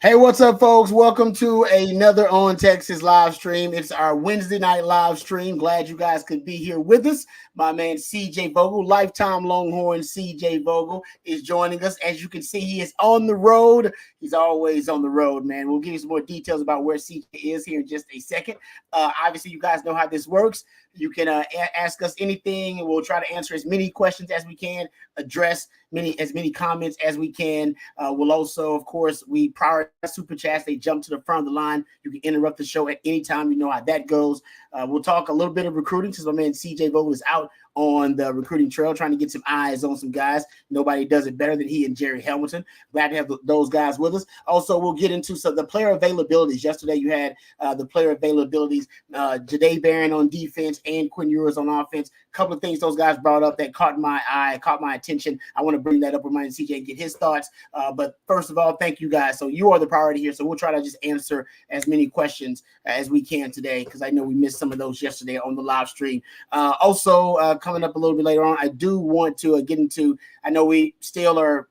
Hey, what's up, folks? Welcome to another On Texas live stream. It's our Wednesday night live stream. Glad you guys could be here with us. My man CJ Vogel, lifetime Longhorn CJ Vogel, is joining us. As you can see, he is on the road. He's always on the road, man. We'll give you some more details about where CJ is here in just a second. Obviously, you guys know how this works. You can ask us anything, and we'll try to answer as many questions as we can, address as many comments as we can. We'll also, of course, we prioritize super chats. They jump to the front of the line. You can interrupt the show at any time. You know how that goes. We'll talk a little bit of recruiting since my man CJ Vogel is out on the recruiting trail, trying to get some eyes on some guys. Nobody does it better than he and Jerry Hamilton. Glad to have those guys with us. Also, we'll get into some the player availabilities. Yesterday, you had the player availabilities. Jadae Barron on defense and Quinn Ewers on offense. A couple of things those guys brought up that caught my eye, caught my attention. I want to bring that up with my CJ and get his thoughts. But first of all, thank you guys. So you are the priority here. So we'll try to just answer as many questions as we can today, because I know we missed some of those yesterday on the live stream. Also, coming up a little bit later on, I do want to get into, I know we still are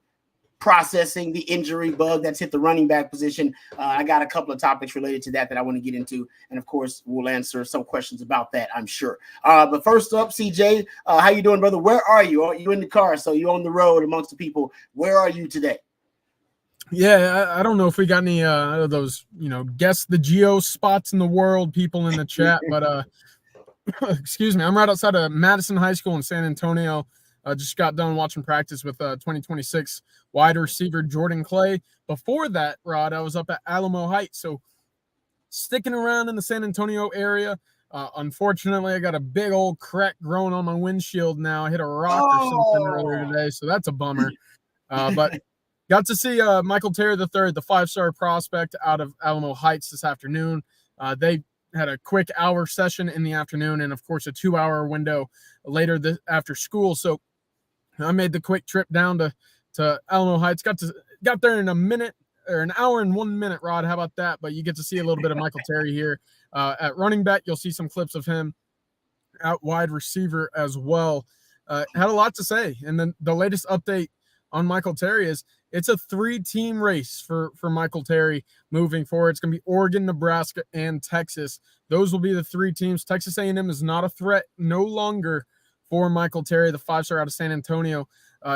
processing the injury bug that's hit the running back position. I got a couple of topics related to that I want to get into. And of course, we'll answer some questions about that, I'm sure. But first up, CJ, how you doing, brother? Where are you? Are you in the car? So you're on the road amongst the people. Where are you today? Yeah, I don't know if we got any of those, guess the geo spots in the world people in the chat, but excuse me, I'm right outside of Madison High School in San Antonio. Just got done watching practice with 2026 wide receiver Jordan Clay. Before that, Rod, I was up at Alamo Heights, so sticking around in the San Antonio area. Unfortunately, I got a big old crack growing on my windshield now. I hit a rock or something earlier today, so that's a bummer. But got to see Michael Terry III, the five-star prospect out of Alamo Heights this afternoon. They had a quick hour session in the afternoon and, of course, a 2-hour window later after school. So I made the quick trip down to Alamo Heights. Got there in a minute or an hour and 1 minute, Rod. How about that? But you get to see a little bit of Michael Terry here. At running back, you'll see some clips of him out wide receiver as well. Had a lot to say. And then the latest update on Michael Terry is it's a 3-team race for Michael Terry moving forward. It's going to be Oregon, Nebraska, and Texas. Those will be the 3 teams. Texas A&M is not a threat no longer for Michael Terry, the 5-star out of San Antonio.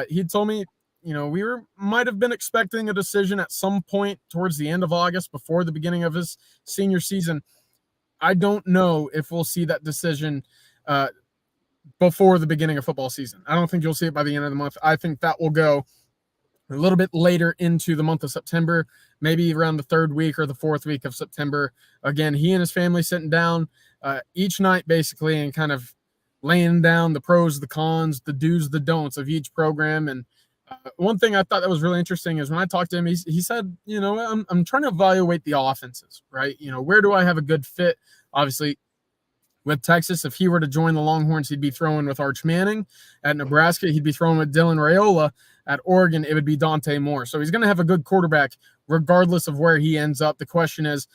He told me, we might have been expecting a decision at some point towards the end of August before the beginning of his senior season. I don't know if we'll see that decision before the beginning of football season. I don't think you'll see it by the end of the month. I think that will go a little bit later into the month of September, maybe around the 3rd week or the 4th week of September. Again, he and his family sitting down each night basically and kind of laying down the pros, the cons, the do's, the don'ts of each program. And one thing I thought that was really interesting is when I talked to him, he said, I'm trying to evaluate the offenses, right? Where do I have a good fit? Obviously, with Texas, if he were to join the Longhorns, he'd be throwing with Arch Manning. At Nebraska, he'd be throwing with Dylan Raiola. At Oregon, it would be Dante Moore. So he's going to have a good quarterback regardless of where he ends up. The question is,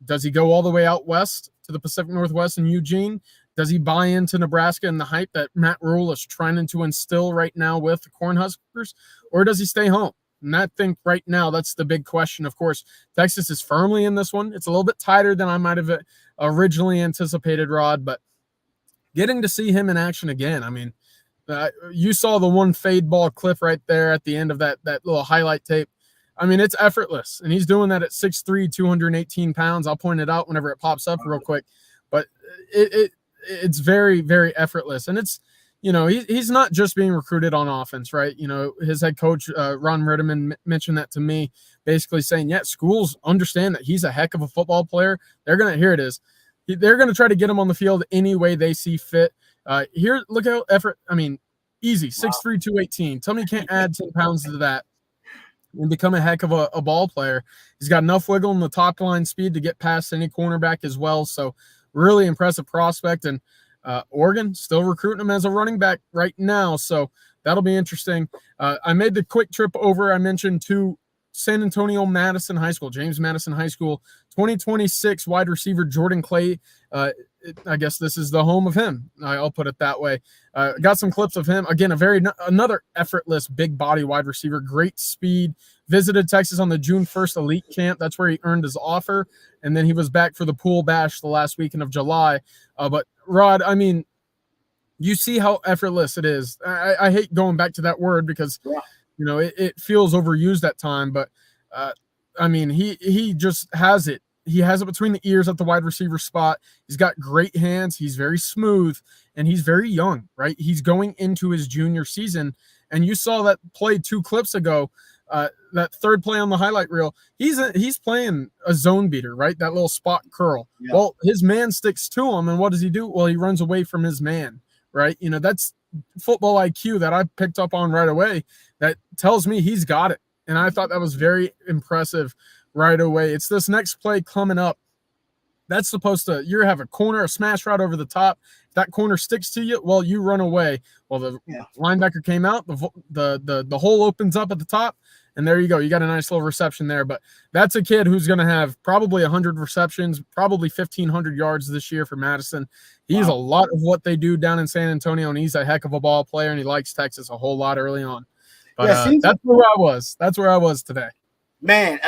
does he go all the way out west to the Pacific Northwest in Eugene? Does he buy into Nebraska and the hype that Matt Rule is trying to instill right now with the Cornhuskers? Or does he stay home? And I think right now that's the big question. Of course, Texas is firmly in this one. It's a little bit tighter than I might have originally anticipated, Rod, but getting to see him in action again, I mean, you saw the one fade ball clip right there at the end of that little highlight tape. I mean, it's effortless, and he's doing that at 6'3", 218 pounds. I'll point it out whenever it pops up real quick, but it's very, very effortless, and it's, he's not just being recruited on offense, right? His head coach, Ron Ritterman, mentioned that to me, basically saying, yeah, schools understand that he's a heck of a football player. They're going to, here it is. They're going to try to get him on the field any way they see fit. Here, look how easy, 6'3", 218. Tell me you can't add 10 pounds to that and become a heck of a ball player. He's got enough wiggle in the top line speed to get past any cornerback as well. So really impressive prospect. And Oregon still recruiting him as a running back right now. So that'll be interesting. I made the quick trip over, I mentioned, to San Antonio Madison High School, James Madison High School. 2026 wide receiver Jordan Clay I guess this is the home of him. I'll put it that way. Got some clips of him. Again, another effortless big body wide receiver, great speed. Visited Texas on the June 1st elite camp. That's where he earned his offer. And then he was back for the pool bash the last weekend of July. But Rod, I mean, you see how effortless it is. I hate going back to that word because, it feels overused at time. But, I mean, he just has it. He has it between the ears at the wide receiver spot. He's got great hands. He's very smooth, and he's very young, right? He's going into his junior season, and you saw that play 2 clips ago, that third play on the highlight reel. He's playing a zone beater, right? That little spot curl. Yeah. Well, his man sticks to him, and what does he do? Well, he runs away from his man, right? That's football IQ that I picked up on right away. That tells me he's got it, and I thought that was very impressive right away. It's this next play coming up. That's supposed to, you have a corner, a smash route over the top. If that corner sticks to you, well, you run away. Well, the linebacker came out, the hole opens up at the top, and there you go. You got a nice little reception there. But that's a kid who's going to have probably 100 receptions, probably 1,500 yards this year for Madison. He's a lot of what they do down in San Antonio, and he's a heck of a ball player, and he likes Texas a whole lot early on. But that's where I was. That's where I was today. Man,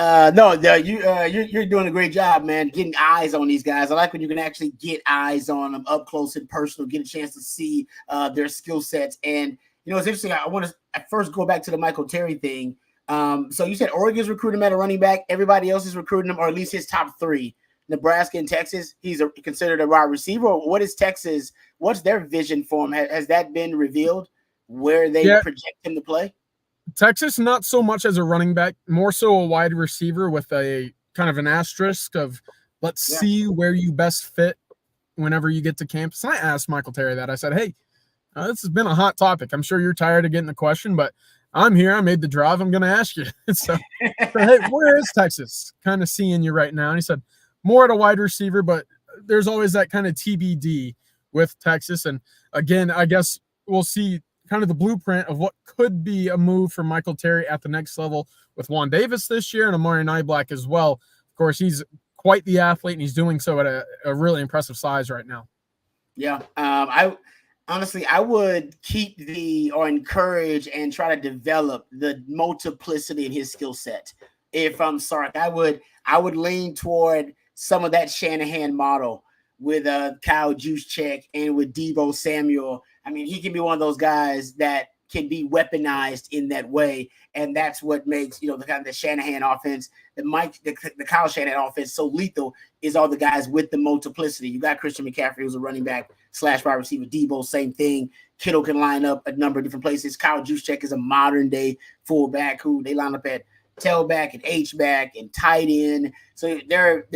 you're doing a great job, man, getting eyes on these guys. I like when you can actually get eyes on them up close and personal, get a chance to see their skill sets. And, it's interesting. I want to first go back to the Michael Terry thing. So you said Oregon's recruiting him at a running back. Everybody else is recruiting him, or at least his top 3. Nebraska and Texas, he's considered a wide receiver. What is Texas? What's their vision for him? Has that been revealed where they project him to play? Texas, not so much as a running back, more so a wide receiver with a kind of an asterisk of let's see where you best fit whenever you get to campus. And I asked Michael Terry that. I said, hey, this has been a hot topic. I'm sure you're tired of getting the question, but I'm here. I made the drive. I'm going to ask you. So, hey, where is Texas kind of seeing you right now? And he said, more at a wide receiver, but there's always that kind of TBD with Texas. And again, I guess we'll see kind of the blueprint of what could be a move for Michael Terry at the next level with Juan Davis this year and Amari Niblack as well. Of course, he's quite the athlete, and he's doing so at a really impressive size right now. Yeah. I would keep or encourage and try to develop the multiplicity in his skill set. If I'm sorry, I would lean toward some of that Shanahan model with Kyle Juszczyk and with Deebo Samuel. I mean, he can be one of those guys that can be weaponized in that way, and that's what makes the kind of the Shanahan offense, the Kyle Shanahan offense so lethal. Is all the guys with the multiplicity. You got Christian McCaffrey, who's a running back / wide receiver. Deebo, same thing. Kittle can line up a number of different places. Kyle Juszczyk is a modern day fullback who they line up at tailback and H-back and tight end. So they're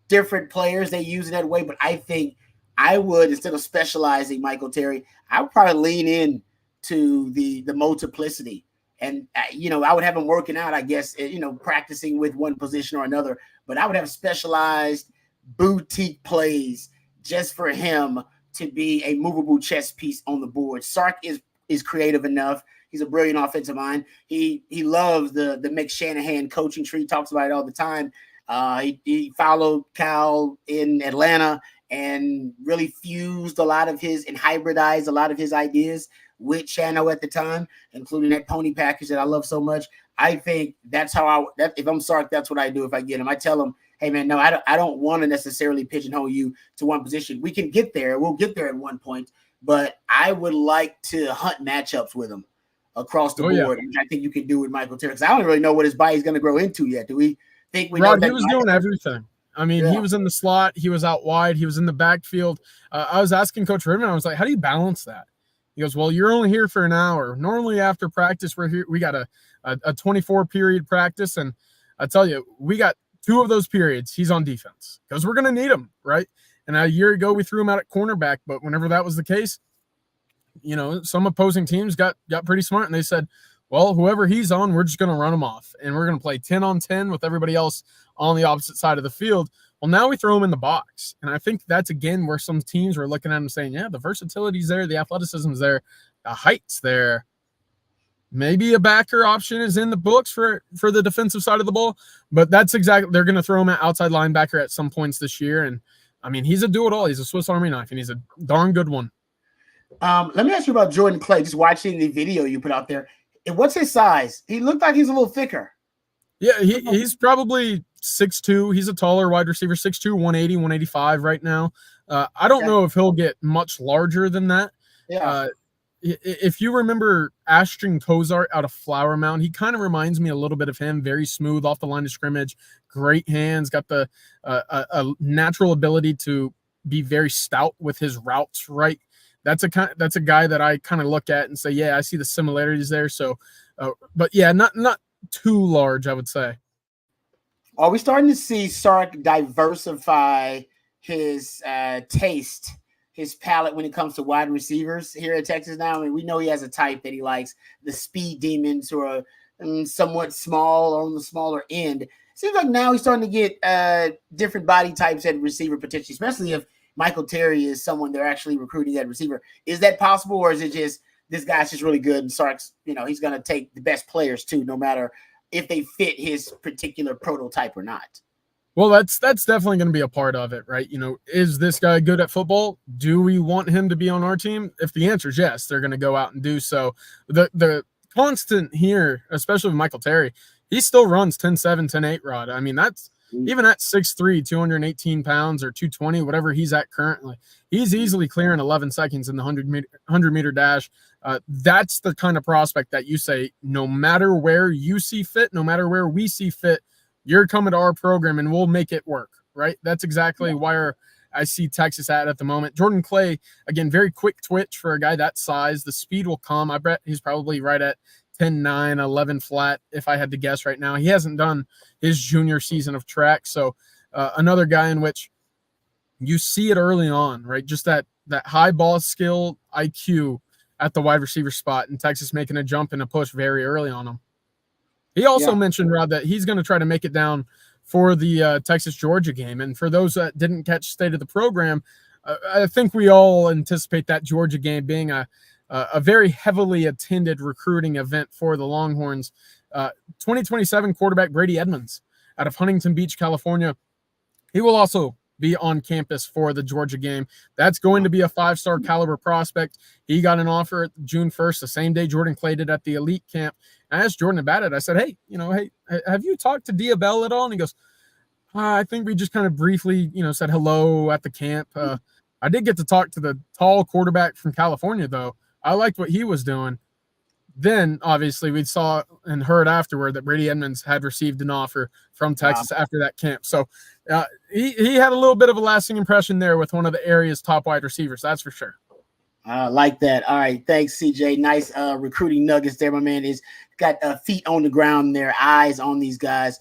different players they use in that way, but I think I would, instead of specializing Michael Terry, I would probably lean in to the multiplicity. And, I would have him working out, I guess, practicing with one position or another. But I would have specialized boutique plays just for him to be a movable chess piece on the board. Sark is creative enough. He's a brilliant offensive mind. He loves the Mick Shanahan coaching tree, talks about it all the time. He followed Cal in Atlanta and really fused a lot of and hybridized a lot of his ideas with Shano at the time, including that pony package that I love so much. I think that's how if I'm Sark, that's what I do if I get him. I tell him, hey man, no, I don't want to necessarily pigeonhole you to one position. We can get there. We'll get there at one point, but I would like to hunt matchups with him across the board. And I think you can do with Michael Terry, because I don't really know what his body's going to grow into yet. Do we think we know that? He was doing everything. I mean, he was in the slot. He was out wide. He was in the backfield. I was asking Coach Ribbon, I was like, how do you balance that? He goes, well, you're only here for an hour. Normally after practice, we're here. We got a 24-period practice. And I tell you, we got 2 of those periods. He's on defense because we're going to need him, right? And a year ago, we threw him out at cornerback. But whenever that was the case, some opposing teams got pretty smart. And they said, well, whoever he's on, we're just going to run him off. And we're going to play 10 on 10 with everybody else on the opposite side of the field. Well, now we throw him in the box. And I think that's, again, where some teams were looking at him saying, yeah, the versatility's there, the athleticism's there, the height's there. Maybe a backer option is in the books for the defensive side of the ball. But that's exactly – they're going to throw him at outside linebacker at some points this year. And I mean, he's a do-it-all. He's a Swiss Army knife, and he's a darn good one. Let me ask you about Jordan Clay. Just watching the video you put out there, and what's his size? He looked like he's a little thicker. Yeah, he's probably 6'2". He's a taller wide receiver, 6'2", 180, 185 right now. I don't know if he'll get much larger than that. Yeah. If you remember Ashton Kozart out of Flower Mound, he kind of reminds me a little bit of him. Very smooth off the line of scrimmage, great hands, got the a natural ability to be very stout with his routes. Right, that's a guy that I kind of look at and say, yeah, I see the similarities there. So, but yeah, not too large, I would say. Are we starting to see Sark diversify his taste, his palate when it comes to wide receivers here at Texas now? I mean, we know he has a type that he likes, the speed demons who are somewhat small or on the smaller end. Seems like now he's starting to get different body types at receiver potentially, especially if Michael Terry is someone they're actually recruiting at receiver. Is that possible, or is it just this guy's just really good and Sark's, he's going to take the best players too, no matter if they fit his particular prototype or not? Well, that's definitely going to be a part of it, right? Is this guy good at football? Do we want him to be on our team? If the answer is yes, they're going to go out and do so. The constant here, especially with Michael Terry, he still runs 10.7, 10.8 rod. I mean, that's even at 6'3", 218 pounds or 220, whatever he's at currently. He's easily clearing 11 seconds in the 100-meter dash. That's the kind of prospect that you say, no matter where you see fit, no matter where we see fit, you're coming to our program and we'll make it work, right? That's exactly where I see Texas at the moment. Jordan Clay, again, very quick twitch for a guy that size. The speed will come. I bet he's probably right at 10.9, 11 flat, if I had to guess right now. He hasn't done his junior season of track. So another guy in which you see it early on, right? Just that high ball skill IQ at the wide receiver spot, and Texas making a jump and a push very early on him. He also mentioned, Rod, that he's going to try to make it down for the Texas-Georgia game. And for those that didn't catch state of the program, I think we all anticipate that Georgia game being a very heavily attended recruiting event for the Longhorns. 2027 quarterback Brady Edmonds out of Huntington Beach, California. He will also be on campus for the Georgia game. That's going to be a 5-star caliber prospect. He got an offer June 1st, the same day Jordan Clay did at the elite camp. I asked Jordan about it. I said, hey, have you talked to Diabell at all? And he goes, I think we just kind of briefly, said hello at the camp. I did get to talk to the tall quarterback from California, though. I liked what he was doing. Then, obviously, we saw and heard afterward that Brady Edmonds had received an offer from Texas after that camp. So he had a little bit of a lasting impression there with one of the area's top wide receivers, that's for sure. I like that. All right. Thanks, CJ. Nice recruiting nuggets there. My man is got feet on the ground there, eyes on these guys.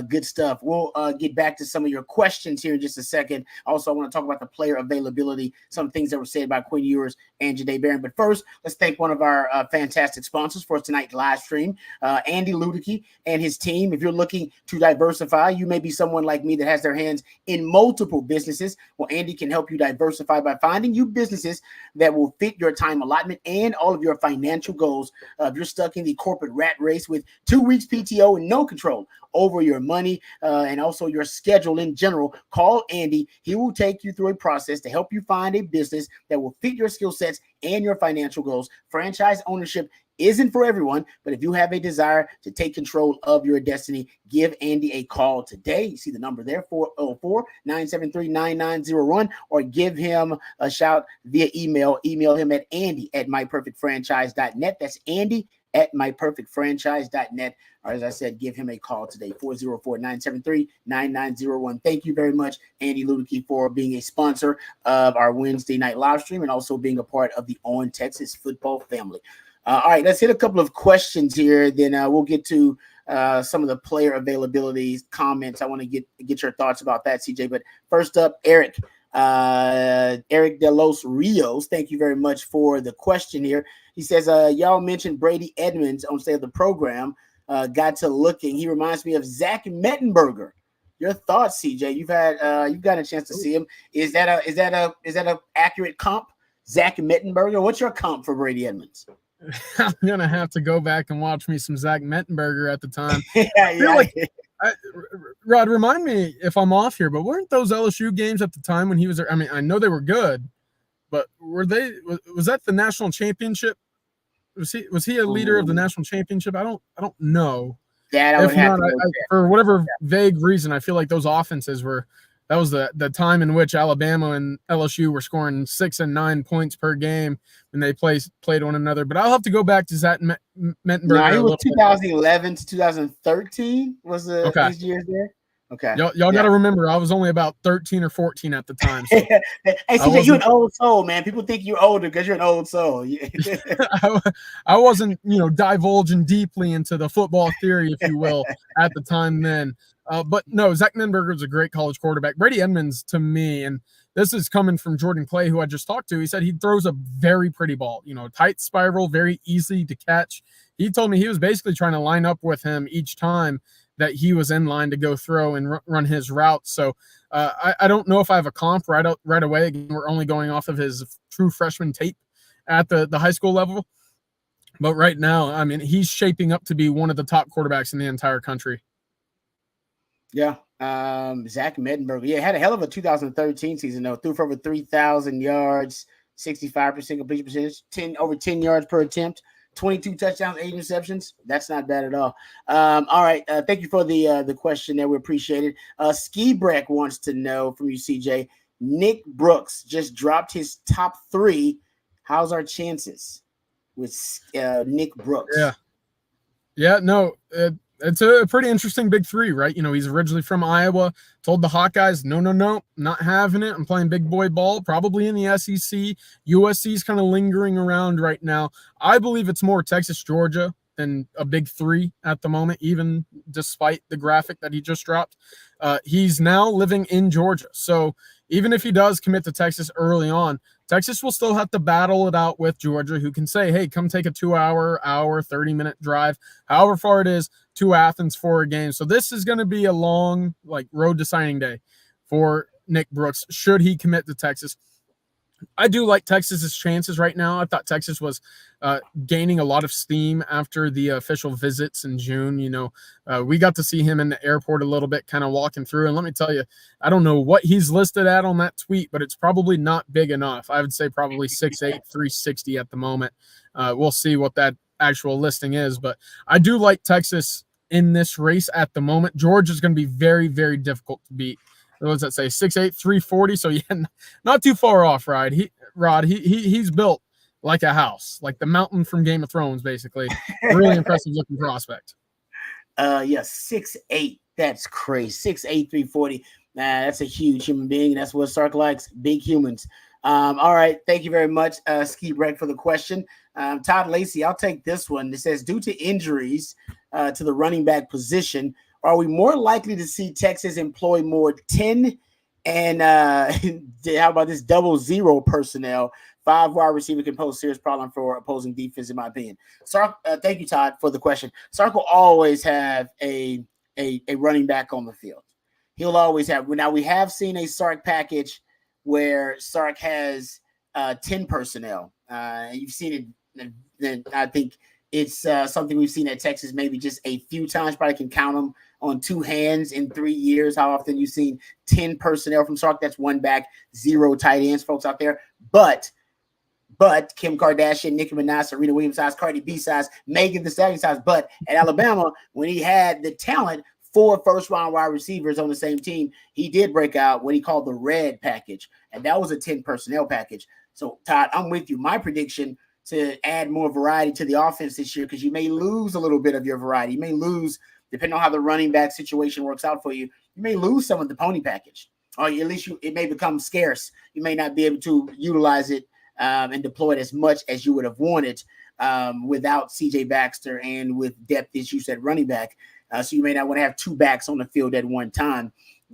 Good stuff. We'll get back to some of your questions here in just a second. Also, I want to talk about the player availability, some things that were said by Quinn Ewers and Jahdae Barron. But first, let's thank one of our fantastic sponsors for tonight's live stream, Andy Ludicky and his team. If you're looking to diversify, you may be someone like me that has their hands in multiple businesses. Well, Andy can help you diversify by finding you businesses that will fit your time allotment and all of your financial goals. If you're stuck in the corporate rat race with 2 weeks PTO and no control over your money and also your schedule in general, call Andy. He will take you through a process to help you find a business that will fit your skill sets and your financial goals. Franchise ownership isn't for everyone, but if you have a desire to take control of your destiny, give Andy a call today. You see the number there, 404-973-9901, or give him a shout via email. Email him at andy@myperfectfranchise.net. That's andy@myperfectfranchise.net. Or as I said, give him a call today, 404-973-9901. Thank you very much, Andy Ludicky, for being a sponsor of our Wednesday night live stream and also being a part of the On Texas football family. All right, let's hit a couple of questions here. Then we'll get to some of the player availability comments. I want to get your thoughts about that, CJ. But first up, Eric De Los Rios. Thank you very much for the question here. He says, y'all mentioned Brady Edmonds on state of the program. Got to looking. He reminds me of Zach Mettenberger. Your thoughts, CJ? You've got a chance to see him. Is that a accurate comp? Zach Mettenberger. What's your comp for Brady Edmonds? I'm gonna have to go back and watch me some Zach Mettenberger at the time. I Rod, remind me if I'm off here, but weren't those LSU games at the time when he was there? I mean, I know they were good, but was that the national championship? Was he a leader of the national championship? I don't know. That I would If have not, to go check. for whatever vague reason, I feel like those offenses that was the time in which Alabama and LSU were scoring 6 and 9 points per game when they played one another. But I'll have to go back to Zach Mettenberger. No, he a was little 2011 to 2013 was okay. his years there. Okay. Y'all got to remember, I was only about 13 or 14 at the time. So hey, CJ, you're an old soul, man. People think you're older because you're an old soul. I wasn't, divulging deeply into the football theory, if you will, at the time then. But no, Zach Mettenberger is a great college quarterback. Brady Edmonds, to me, and this is coming from Jordan Clay, who I just talked to. He said he throws a very pretty ball, tight spiral, very easy to catch. He told me he was basically trying to line up with him each time that he was in line to go throw and run his route. So I don't know if I have a comp right away. Again, we're only going off of his true freshman tape at the high school level. But right now, I mean, he's shaping up to be one of the top quarterbacks in the entire country. Yeah. Zach Mettenberger. Yeah, had a hell of a 2013 season, though. Threw for over 3,000 yards, 65% completion percentage, over 10 yards per attempt. 22 touchdowns, 8 interceptions. That's not bad at all. All right. Thank you for the question there. We appreciate it. Ski Breck wants to know from you, CJ. Nick Brooks just dropped his top 3. How's our chances with Nick Brooks? Yeah, no, it's a pretty interesting big 3, right? He's originally from Iowa, told the Hawkeyes, no, not having it. I'm playing big boy ball, probably in the SEC. USC's kind of lingering around right now. I believe it's more Texas, Georgia than a big 3 at the moment, even despite the graphic that he just dropped. He's now living in Georgia. So even if he does commit to Texas early on, Texas will still have to battle it out with Georgia, who can say, hey, come take a 2-hour, 30-minute drive, however far it is, to Athens for a game. So this is going to be a long, road to signing day for Nick Brooks, should he commit to Texas. I do like Texas's chances right now. I thought Texas was gaining a lot of steam after the official visits in June. We got to see him in the airport a little bit, kind of walking through. And let me tell you, I don't know what he's listed at on that tweet, but it's probably not big enough. I would say probably 6'8", 360 at the moment. We'll see what that actual listing is. But I do like Texas in this race at the moment. Georgia's going to be very, very difficult to beat. What does that say? 6'8", 340. So yeah, not too far off, Rod. He's built like a house, like the mountain from Game of Thrones, basically. Really impressive looking prospect. 6'8". That's crazy. 6'8", 340. That's a huge human being. And that's what Sark likes, big humans. All right. Thank you very much, Ski Break, for the question. Todd Lacey, I'll take this one. It says, due to injuries to the running back position, are we more likely to see Texas employ more 10 and how about this 00 personnel? 5 wide receiver can pose serious problem for opposing defense, in my opinion. Sark, thank you, Todd, for the question. Sark will always have a running back on the field. He'll always have. Now, we have seen a Sark package where Sark has 10 personnel. You've seen it. Then I think it's something we've seen at Texas maybe just a few times. Probably can count them on 2 hands in 3 years. How often you've seen 10 personnel from Sark? That's 1 back, 0 tight ends, folks out there. But Kim Kardashian, Nicki Minaj, Serena Williams size, Cardi B size, Megan Thee Stallion size. But at Alabama, when he had the talent, 4 first-round wide receivers on the same team, he did break out what he called the red package, and that was a 10 personnel package. So, Todd, I'm with you. My prediction to add more variety to the offense this year, because you may lose a little bit of your variety. You may lose, depending on how the running back situation works out for you, you may lose some of the pony package, or at least it may become scarce. You may not be able to utilize it and deploy it as much as you would have wanted without C.J. Baxter and with depth issues at running back. So you may not want to have 2 backs on the field at one time.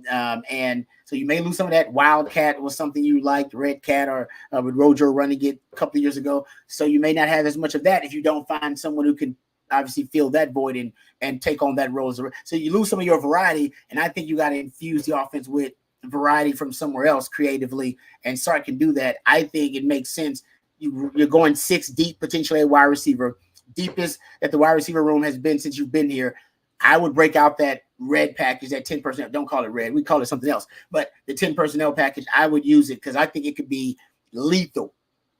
And so you may lose some of that. Wildcat was something you liked, Red Cat, or with Rojo running it a couple of years ago. So you may not have as much of that if you don't find someone who can obviously fill that void and take on that role. So you lose some of your variety, and I think you got to infuse the offense with variety from somewhere else creatively, and Sark can do that. I think it makes sense. You're going 6 deep, potentially a wide receiver, deepest that the wide receiver room has been since you've been here. I would break out that red package, that 10 personnel, don't call it red, we call it something else, but the 10 personnel package, I would use it because I think it could be lethal.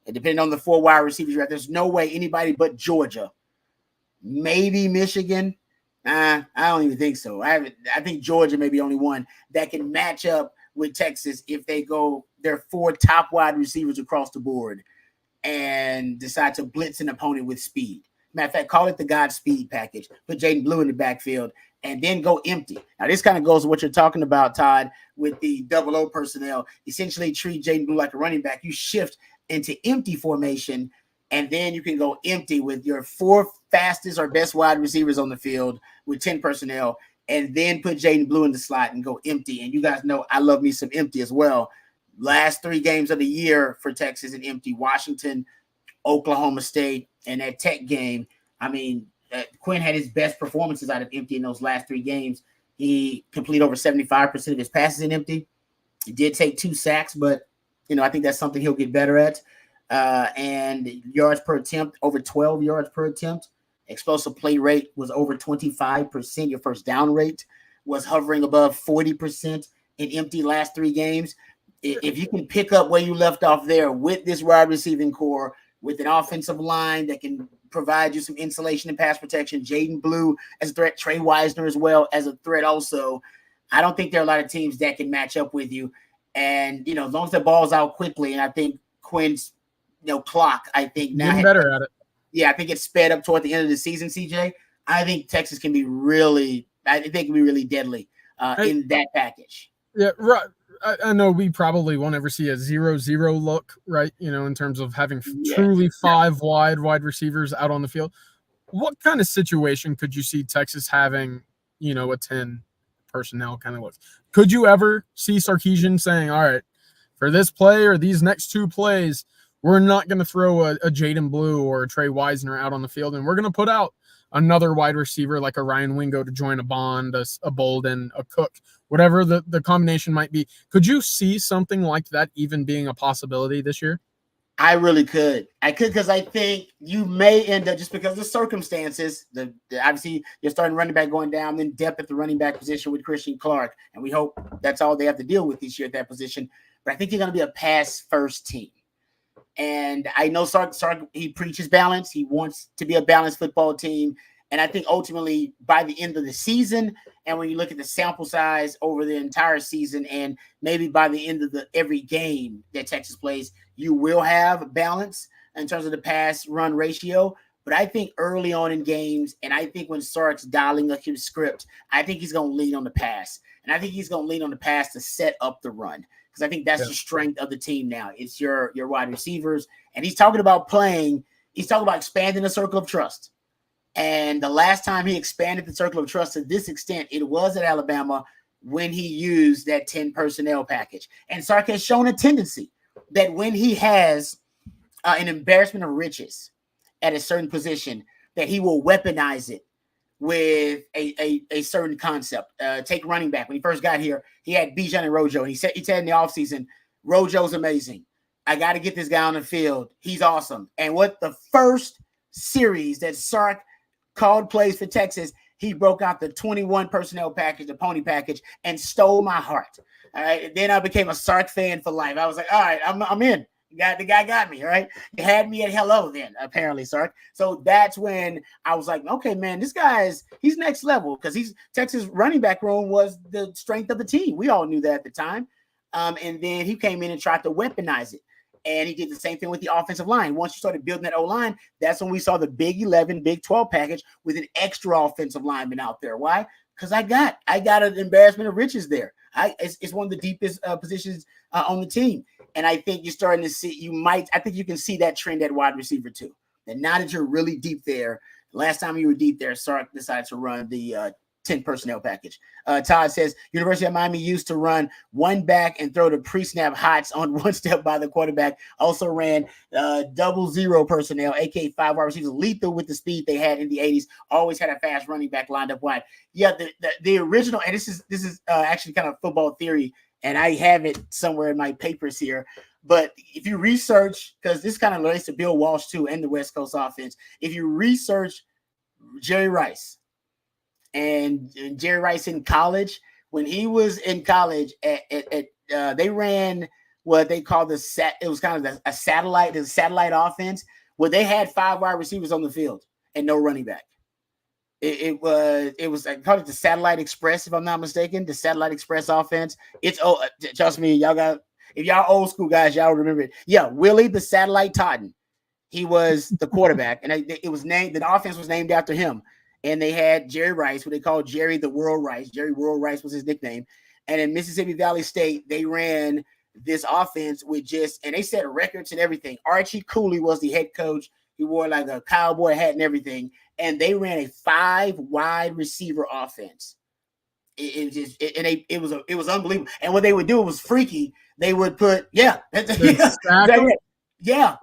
And depending on the 4 wide receivers, there's no way anybody but Georgia, maybe Michigan. I don't even think so. I think Georgia may be only one that can match up with Texas if they go their 4 top wide receivers across the board and decide to blitz an opponent with speed. Matter of fact, call it the Godspeed package. Put Jaden Blue in the backfield and then go empty. Now, this kind of goes to what you're talking about, Todd, with the 00 personnel. Essentially treat Jaden Blue like a running back. You shift into empty formation, and then you can go empty with your 4 fastest or best wide receivers on the field with 10 personnel, and then put Jaden Blue in the slot and go empty. And you guys know I love me some empty as well. Last 3 games of the year for Texas and empty: Washington, Oklahoma State, and that Tech game. I mean, Quinn had his best performances out of empty in those last 3 games. He completed over 75% of his passes in empty. He did take 2 sacks, but I think that's something he'll get better at. And yards per attempt, over 12 yards per attempt. Explosive play rate was over 25%. Your first down rate was hovering above 40% in empty last 3 games. If you can pick up where you left off there with this wide receiving core, with an offensive line that can provide you some insulation and pass protection, Jaden Blue as a threat, Trey Wisner as well as a threat also, I don't think there are a lot of teams that can match up with you. And, as long as the ball's out quickly, and I think Quinn's clock, I think now getting better at it. Yeah, I think it's sped up toward the end of the season, CJ. I think Texas can be really deadly in that package. Yeah, right. I know we probably won't ever see a 0-0 look, right? In terms of having truly 5 wide receivers out on the field. What kind of situation could you see Texas having, a 10 personnel kind of look? Could you ever see Sarkisian saying, all right, for this play or these next 2 plays, we're not going to throw a Jaden Blue or a Trey Wisner out on the field, and we're going to put out another wide receiver like a Ryan Wingo to join a Bond, a Bolden, a Cook, whatever the combination might be. Could you see something like that even being a possibility this year? I really could. I could, because I think you may end up, just because of the circumstances, obviously you're starting running back going down, then depth at the running back position with Christian Clark, and we hope that's all they have to deal with this year at that position. But I think you're going to be a pass-first team. And I know Sark, he preaches balance. He wants to be a balanced football team. And I think ultimately by the end of the season, and when you look at the sample size over the entire season, and maybe by the end of every game that Texas plays, you will have balance in terms of the pass-run ratio. But I think early on in games, and I think when Sark's dialing up his script, I think he's going to lean on the pass. And I think he's going to lean on the pass to set up the run, because I think that's the strength of the team now. It's your wide receivers. And he's talking about expanding the circle of trust. And the last time he expanded the circle of trust to this extent, it was at Alabama when he used that 10 personnel package. And Sark has shown a tendency that when he has an embarrassment of riches at a certain position, that he will weaponize it with a certain concept. Take running back. When he first got here, he had Bijan and Rojo. And he said in the offseason, Rojo's amazing. I got to get this guy on the field. He's awesome. And what the first series that Sark called plays for Texas, he broke out the 21 personnel package, the pony package, and stole my heart. All right. Then I became a Sark fan for life. I was like, all right, I'm in. The guy got me, right? He had me at hello then, apparently, Sark. So that's when I was like, okay, man, this guy he's next level, because Texas running back room was the strength of the team. We all knew that at the time. And then he came in and tried to weaponize it. And he did the same thing with the offensive line. Once you started building that O-line, that's when we saw the Big 11, Big 12 package with an extra offensive lineman out there. Why? Because I got an embarrassment of riches there. It's one of the deepest positions on the team. And I think you're starting to see, I think you can see that trend at wide receiver too. And now that you're really deep there, last time you were deep there, Sark decided to run the 10 personnel package. Todd says, University of Miami used to run one back and throw the pre-snap hots on one step by the quarterback. Also ran 00 personnel, aka 5 wide receivers, lethal with the speed they had in the 80s. Always had a fast running back lined up wide. Yeah, the original, and this is actually kind of football theory, and I have it somewhere in my papers here. But if you research, because this kind of relates to Bill Walsh too and the West Coast offense, if you research Jerry Rice, And Jerry Rice in college, when he was in college, they ran what they called it was kind of a satellite offense where they had 5 wide receivers on the field and no running back. It was I called it the Satellite Express, if I'm not mistaken, the Satellite Express offense. Trust me, if y'all old school guys, y'all remember it. Yeah, Willie the Satellite Totten. He was the quarterback, and it was named. The offense was named after him. And they had Jerry Rice, what they called Jerry the World Rice. Jerry World Rice was his nickname. And in Mississippi Valley State, they ran this offense and they set records and everything. Archie Cooley was the head coach. He wore like a cowboy hat and everything. And they ran a 5 wide receiver offense. It was unbelievable. And what they would do was freaky. They would put and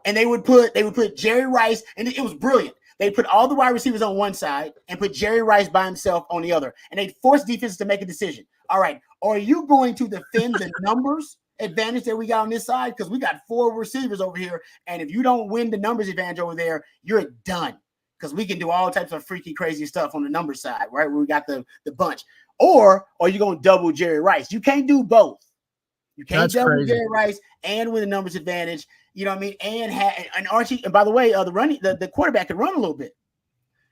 they would put Jerry Rice, and it was brilliant. They put all the wide receivers on one side and put Jerry Rice by himself on the other. And they forced defense to make a decision. All right, are you going to defend the numbers advantage that we got on this side? Because we got 4 receivers over here. And if you don't win the numbers advantage over there, you're done. Because we can do all types of freaky, crazy stuff on the number side, right? Where we got the bunch. Or are you going to double Jerry Rice? You can't do both. You can't double Jerry Rice and win the numbers advantage. You know what I mean? And Archie, and by the way, the quarterback can run a little bit.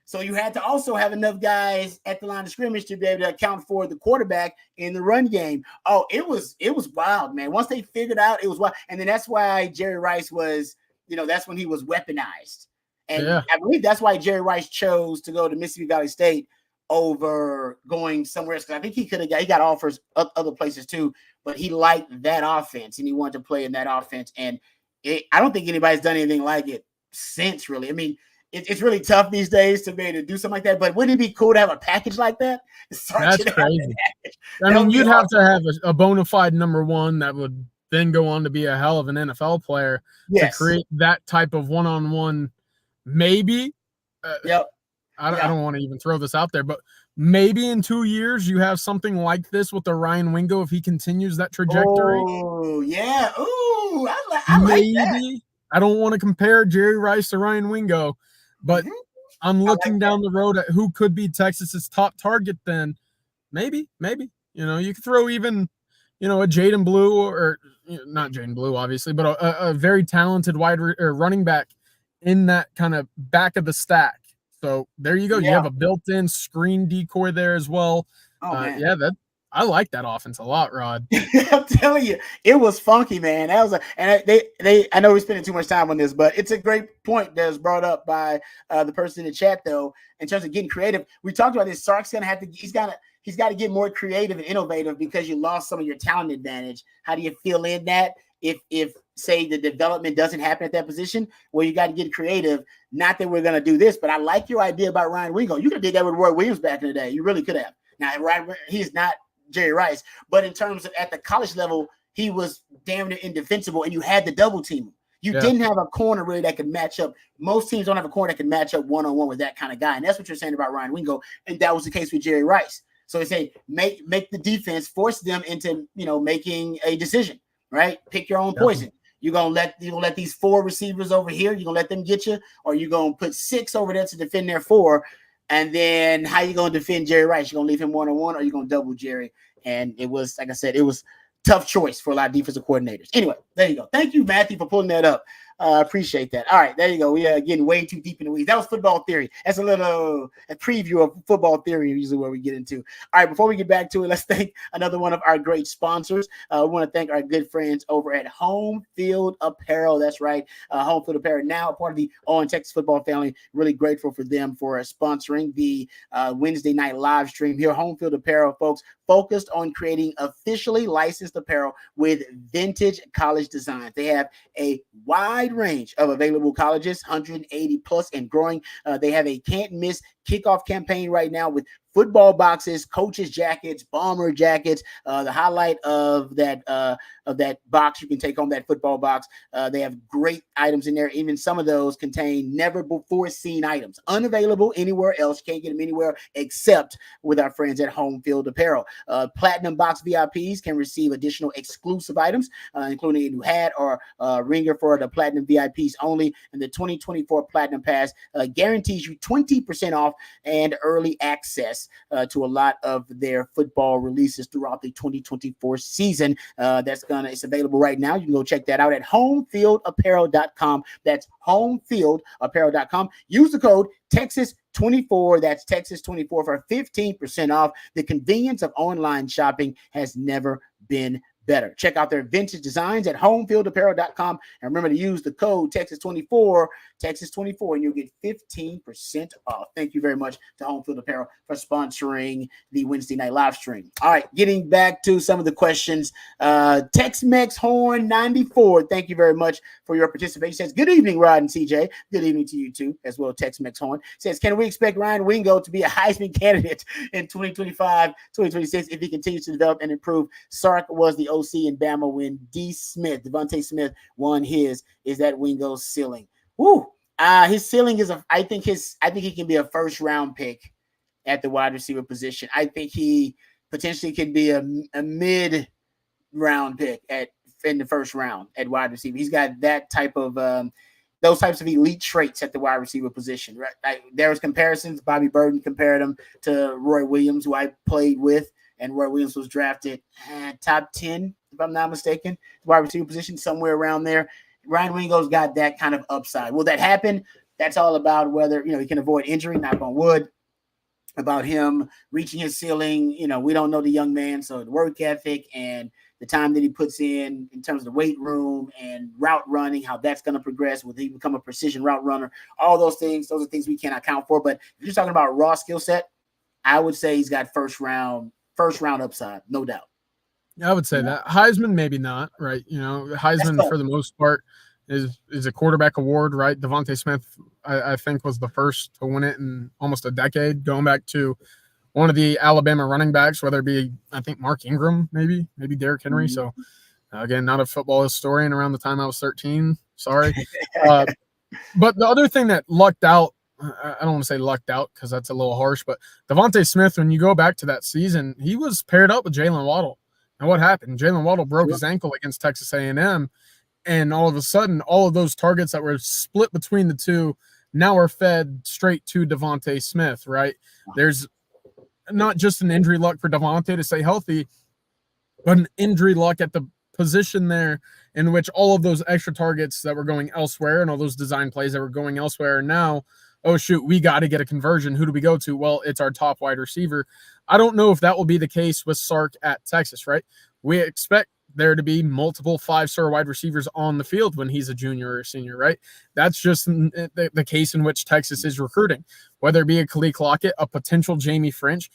So you had to also have enough guys at the line of scrimmage to be able to account for the quarterback in the run game. Oh, it was wild, man. Once they figured out, it was wild. And then that's why Jerry Rice was, that's when he was weaponized. And I believe that's why Jerry Rice chose to go to Mississippi Valley State over going somewhere else. Because I think he got offers other places too, but he liked that offense and he wanted to play in that offense. And I don't think anybody's done anything like it since, really. I mean, it's really tough these days to be able to do something like that. But wouldn't it be cool to have a package like that? That's crazy. I mean, you'd have to have a bona fide number one that would then go on to be a hell of an NFL player to create that type of one-on-one. Maybe. I don't want to even throw this out there, but maybe in 2 years you have something like this with the Ryan Wingo if he continues that trajectory. Oh, yeah. Ooh, I like that. I don't want to compare Jerry Rice to Ryan Wingo, but I'm looking down the road at who could be Texas's top target then. Maybe. You could throw even, a Jaden Blue or not Jaden Blue, obviously, but a very talented running back in that kind of back of the stack. So there you go. Yeah. You have a built-in screen decoy there as well. Oh, man. I like that offense a lot, Rod. I'm telling you, it was funky, man. That was I know we're spending too much time on this, but it's a great point that was brought up by the person in the chat, though, in terms of getting creative. We talked about this. Sark's he's got to get more creative and innovative because you lost some of your talent advantage. How do you fill in that? If say the development doesn't happen at that position, well, you got to get creative. Not that we're going to do this, but I like your idea about Ryan Wingo. You could have did that with Roy Williams back in the day. You really could have. Now, Ryan, he's not Jerry Rice, but in terms of at the college level, he was damn near indefensible, and you had to double team him. You didn't have a corner really that could match up. Most teams don't have a corner that can match up one-on-one with that kind of guy, and that's what you're saying about Ryan Wingo, and that was the case with Jerry Rice. So they say make the defense, force them into making a decision, right? Pick your own poison. You're gonna let these 4 receivers over here, you're gonna let them get you, or you're gonna put 6 over there to defend their 4. And then how you gonna defend Jerry Rice? You're gonna leave him one-on-one, or you're gonna double Jerry? And it was, like I said, it was tough choice for a lot of defensive coordinators. Anyway, there you go. Thank you, Matthew, for pulling that up. Appreciate that. All right, there you go. We are getting way too deep in the weeds. That was football theory. That's a preview of football theory, usually where we get into. All right, before we get back to it, let's thank another one of our great sponsors. We want to thank our good friends over at Home Field Apparel. That's right, Home Field Apparel, now a part of the On Texas football family. Really grateful for them for sponsoring the Wednesday night live stream here. Home Field Apparel, folks, focused on creating officially licensed apparel with vintage college designs. They have a wide range of available colleges, 180 plus and growing. They have a can't miss kickoff campaign right now with football boxes, coaches jackets, bomber jackets. The highlight of that box, you can take home that football box. They have great items in there. Even some of those contain never before seen items, unavailable anywhere else. You can't get them anywhere except with our friends at Home Field Apparel. Platinum Box VIPs can receive additional exclusive items, including a new hat or ringer for the Platinum VIPs only. And the 2024 Platinum Pass guarantees you 20% off and early access access to a lot of their football releases throughout the 2024 season. It's available right now. You can go check that out at homefieldapparel.com. That's homefieldapparel.com. Use the code Texas24. That's Texas24 for 15% off. The convenience of online shopping has never been better. Check out their vintage designs at homefieldapparel.com. And remember to use the code Texas24, and you'll get 15% off. Thank you very much to Homefield Apparel for sponsoring the Wednesday night live stream. All right, getting back to some of the questions. Tex-Mex Horn 94, thank you very much for your participation. Says, good evening, Rod and CJ. Good evening to you too, as well. Tex-Mex Horn says, can we expect Ryan Wingo to be a Heisman candidate in 2025, 2026 if he continues to develop and improve? Sark was the OC in Bama when Devontae Smith won his. Is that Wingo's ceiling? Woo! His ceiling is I think he can be a first round pick at the wide receiver position. I think he potentially could be a mid round pick in the first round at wide receiver. He's got that type of those types of elite traits at the wide receiver position. Right? There was comparisons. Bobby Burton compared him to Roy Williams, who I played with. And Roy Williams was drafted top 10, if I'm not mistaken, wide receiver position, somewhere around there. Ryan Wingo's got that kind of upside. Will that happen? That's all about whether, he can avoid injury, knock on wood, about him reaching his ceiling. We don't know the young man, so the work ethic and the time that he puts in terms of the weight room and route running, how that's going to progress. Will he become a precision route runner? All those things are things we can't account for. But if you're talking about raw skill set, I would say he's got first round upside, no doubt. I would say that. Heisman, maybe not, right? Heisman for the most part is a quarterback award, right? Devontae Smith, I think, was the first to win it in almost a decade, going back to one of the Alabama running backs, whether it be, I think, Mark Ingram, maybe Derrick Henry. Mm-hmm. So, again, not a football historian around the time I was 13. Sorry. But the other thing that lucked out, I don't want to say lucked out because that's a little harsh, but Devontae Smith, when you go back to that season, he was paired up with Jalen Waddle. And what happened? Jalen Waddle broke his ankle against Texas A&M, and all of a sudden, all of those targets that were split between the two now are fed straight to Devontae Smith, right? There's not just an injury luck for Devontae to stay healthy, but an injury luck at the position there in which all of those extra targets that were going elsewhere and all those design plays that were going elsewhere are now, oh, shoot, we got to get a conversion. Who do we go to? Well, it's our top wide receiver. I don't know if that will be the case with Sark at Texas, right? We expect there to be multiple five-star wide receivers on the field when he's a junior or a senior, right? That's just the case in which Texas is recruiting, whether it be a Khalil Lockett, a potential Jamie French.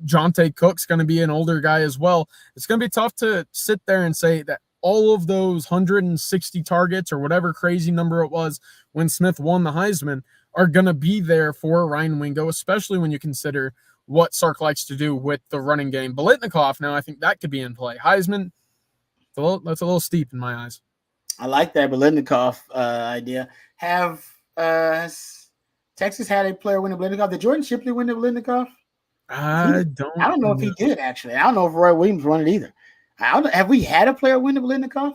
Jonte Cook's going to be an older guy as well. It's going to be tough to sit there and say that all of those 160 targets or whatever crazy number it was when Smith won the Heisman are going to be there for Ryan Wingo, especially when you consider what Sark likes to do with the running game. Biletnikoff, now I think that could be in play. Heisman, that's a little steep in my eyes. I like that Biletnikoff idea. Has Texas had a player win the Biletnikoff? Did Jordan Shipley win the Biletnikoff? I don't know if he did, actually. I don't know if Roy Williams won it either. Have we had a player win the Biletnikoff?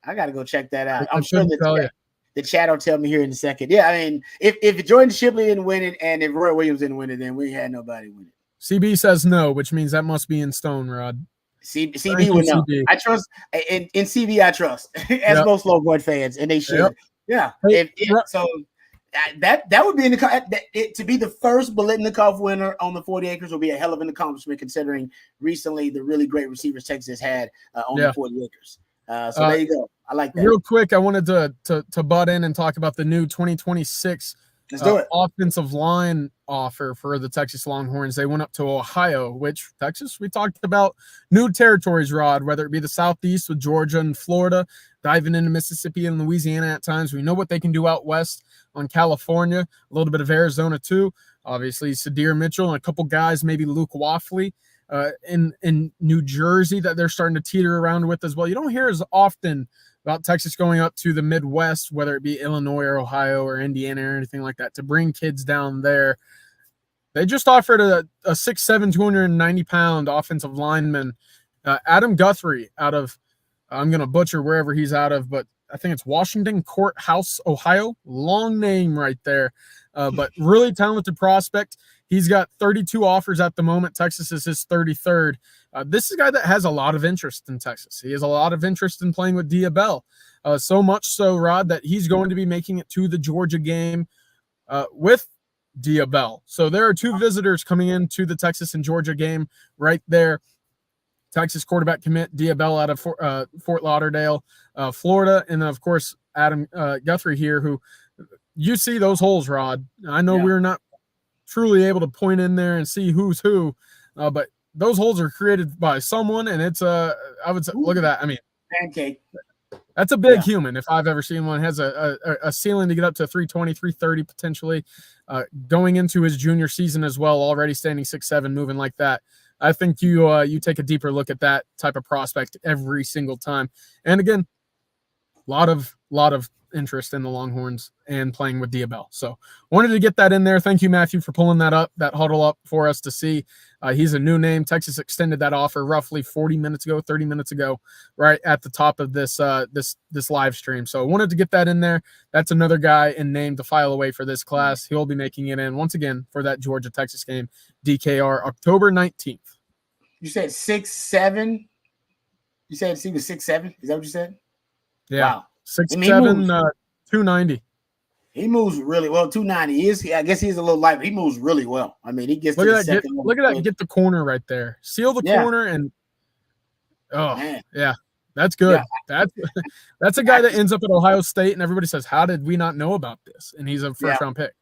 I got to go check that out. I'm sure the chat will tell me here in a second. Yeah, I mean, if Jordan Shipley didn't win it and if Roy Williams didn't win it, then we had nobody win it. CB says no, which means that must be in stone, Rod. CB would know. I trust in CB. I trust as most Longhorn fans, and they should. Yep. Yeah. So that would be to be the first Biletnikoff winner on the 40 acres will be a hell of an accomplishment, considering recently the really great receivers Texas had on the 40 acres. So there you go. I like that. Real quick, I wanted to butt in and talk about the new 2026 offensive line offer for the Texas Longhorns. They went up to Ohio, which Texas, we talked about new territories, Rod, whether it be the Southeast with Georgia and Florida, diving into Mississippi and Louisiana at times. We know what they can do out west on California, a little bit of Arizona too. Obviously, Sadir Mitchell and a couple guys, maybe Luke Waffley in New Jersey that they're starting to teeter around with as well. You don't hear as often about Texas going up to the Midwest, whether it be Illinois or Ohio or Indiana or anything like that, to bring kids down there. They just offered a 6'7", 290-pound offensive lineman, Adam Guthrie, out of, I'm going to butcher wherever he's out of, but I think it's Washington Courthouse, Ohio. Long name right there, but really talented prospect. He's got 32 offers at the moment. Texas is his 33rd. This is a guy that has a lot of interest in Texas. He has a lot of interest in playing with Diabell. So much so, Rod, that he's going to be making it to the Georgia game with Diabell. So there are two visitors coming into the Texas and Georgia game right there. Texas quarterback commit Diabell out of Fort Lauderdale, Florida, and then, of course, Adam Guthrie here, who you see those holes, Rod. I know we're not truly able to point in there and see who's who, but those holes are created by someone, and it's I would say, look at that. I mean, pancake. That's a big human if I've ever seen one. Has a ceiling to get up to 320, 330 potentially, going into his junior season as well, already standing 6'7", moving like that. I think you take a deeper look at that type of prospect every single time. And again, lot of interest in the Longhorns and playing with Diabell. So wanted to get that in there. Thank you, Matthew, for pulling that huddle up for us to see. He's a new name. Texas extended that offer roughly 30 minutes ago, right at the top of this live stream. So I wanted to get that in there. That's another guy and name to file away for this class. He'll be making it in once again for that Georgia-Texas game, DKR, October 19th. You said 6'7"? You said he was 6'7"? Is that what you said? Yeah. Wow. 6'7", 290. He moves really well. 290 I guess he's a little light, but he moves really well. I mean, he gets look at that. Get the corner right there. Seal the corner and that's good. Yeah. That's a guy that ends up at Ohio State, and everybody says, "How did we not know about this?" And he's a first-round pick.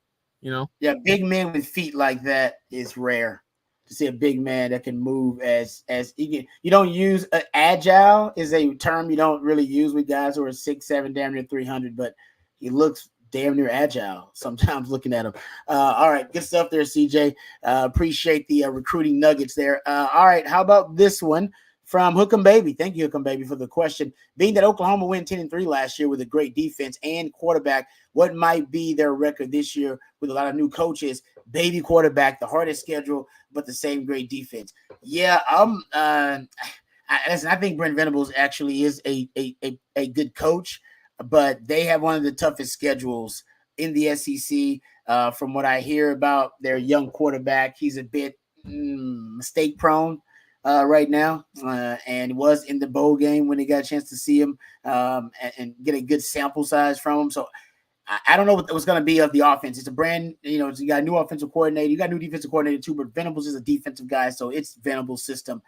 You know. Yeah, big men with feet like that is rare. To see a big man that can move as you don't use agile is a term you don't really use with guys who are 6'7", damn near 300, but he looks damn near agile sometimes looking at him. All right, good stuff there, CJ. Appreciate the recruiting nuggets there. All right, how about this one from Hook'em Baby? Thank you, Hook'em Baby, for the question. Being that Oklahoma went 10-3 last year with a great defense and quarterback, what might be their record this year with a lot of new coaches? Baby quarterback, the hardest schedule, but the same great defense. Yeah, I think Brent Venables actually is a good coach, but they have one of the toughest schedules in the SEC. From what I hear about their young quarterback, he's a bit mistake prone right now, and was in the bowl game when they got a chance to see him and get a good sample size from him. So I don't know what was going to be of the offense. It's a brand, you got a new offensive coordinator. You got a new defensive coordinator too, but Venables is a defensive guy, so it's Venables' system.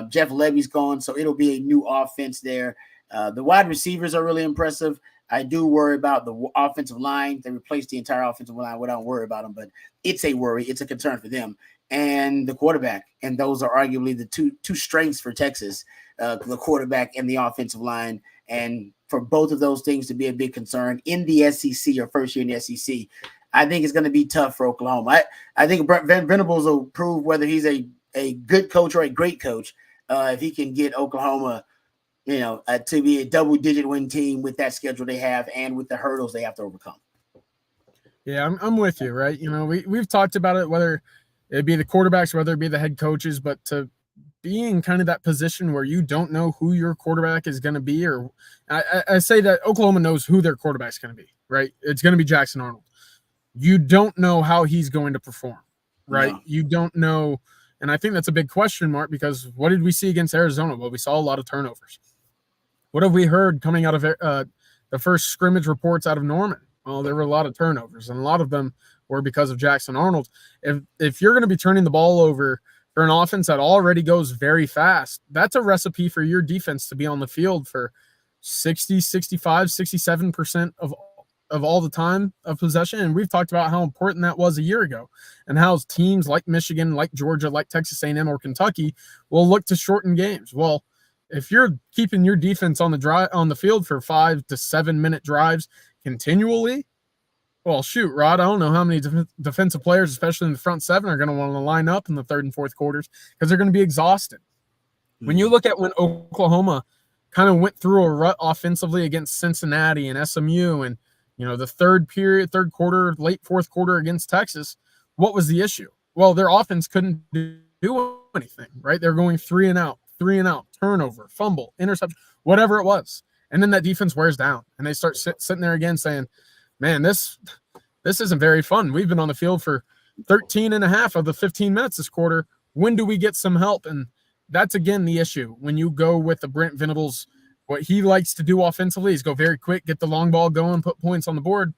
Jeff Levy's gone, so it'll be a new offense there. The wide receivers are really impressive. I do worry about the offensive line. They replaced the entire offensive line. We don't worry about them, but it's a worry. It's a concern for them. And the quarterback, and those are arguably the two strengths for Texas, the quarterback and the offensive line. And for both of those things to be a big concern in the SEC or first year in the SEC, I think it's going to be tough for Oklahoma. I think Venables will prove whether he's a good coach or a great coach if he can get Oklahoma, to be a double-digit win team with that schedule they have and with the hurdles they have to overcome. Yeah, I'm with you, right? We've talked about it, whether it be the quarterbacks, whether it be the head coaches, but to be in kind of that position where you don't know who your quarterback is going to be, or I say that Oklahoma knows who their quarterback's going to be, right? It's going to be Jackson Arnold. You don't know how he's going to perform, right? No. You don't know, and I think that's a big question mark because what did we see against Arizona? Well, we saw a lot of turnovers. What have we heard coming out of the first scrimmage reports out of Norman? Well, there were a lot of turnovers, and a lot of them were because of Jackson Arnold. If you're going to be turning the ball over for an offense that already goes very fast, that's a recipe for your defense to be on the field for 60, 65, 67% of all the time of possession. And we've talked about how important that was a year ago and how teams like Michigan, like Georgia, like Texas A&M or Kentucky will look to shorten games. Well, if you're keeping your defense on the field for 5 to 7 minute drives continually, well, shoot, Rod, I don't know how many defensive players, especially in the front seven, are going to want to line up in the third and fourth quarters because they're going to be exhausted. Mm-hmm. When you look at when Oklahoma kind of went through a rut offensively against Cincinnati and SMU and, the third quarter, late fourth quarter against Texas, what was the issue? Well, their offense couldn't do anything, right? They're going three and out, turnover, fumble, interception, whatever it was. And then that defense wears down and they start sitting there again saying, man, this isn't very fun. We've been on the field for 13 and a half of the 15 minutes this quarter. When do we get some help? And that's, again, the issue. When you go with the Brent Venables, what he likes to do offensively is go very quick, get the long ball going, put points on the board.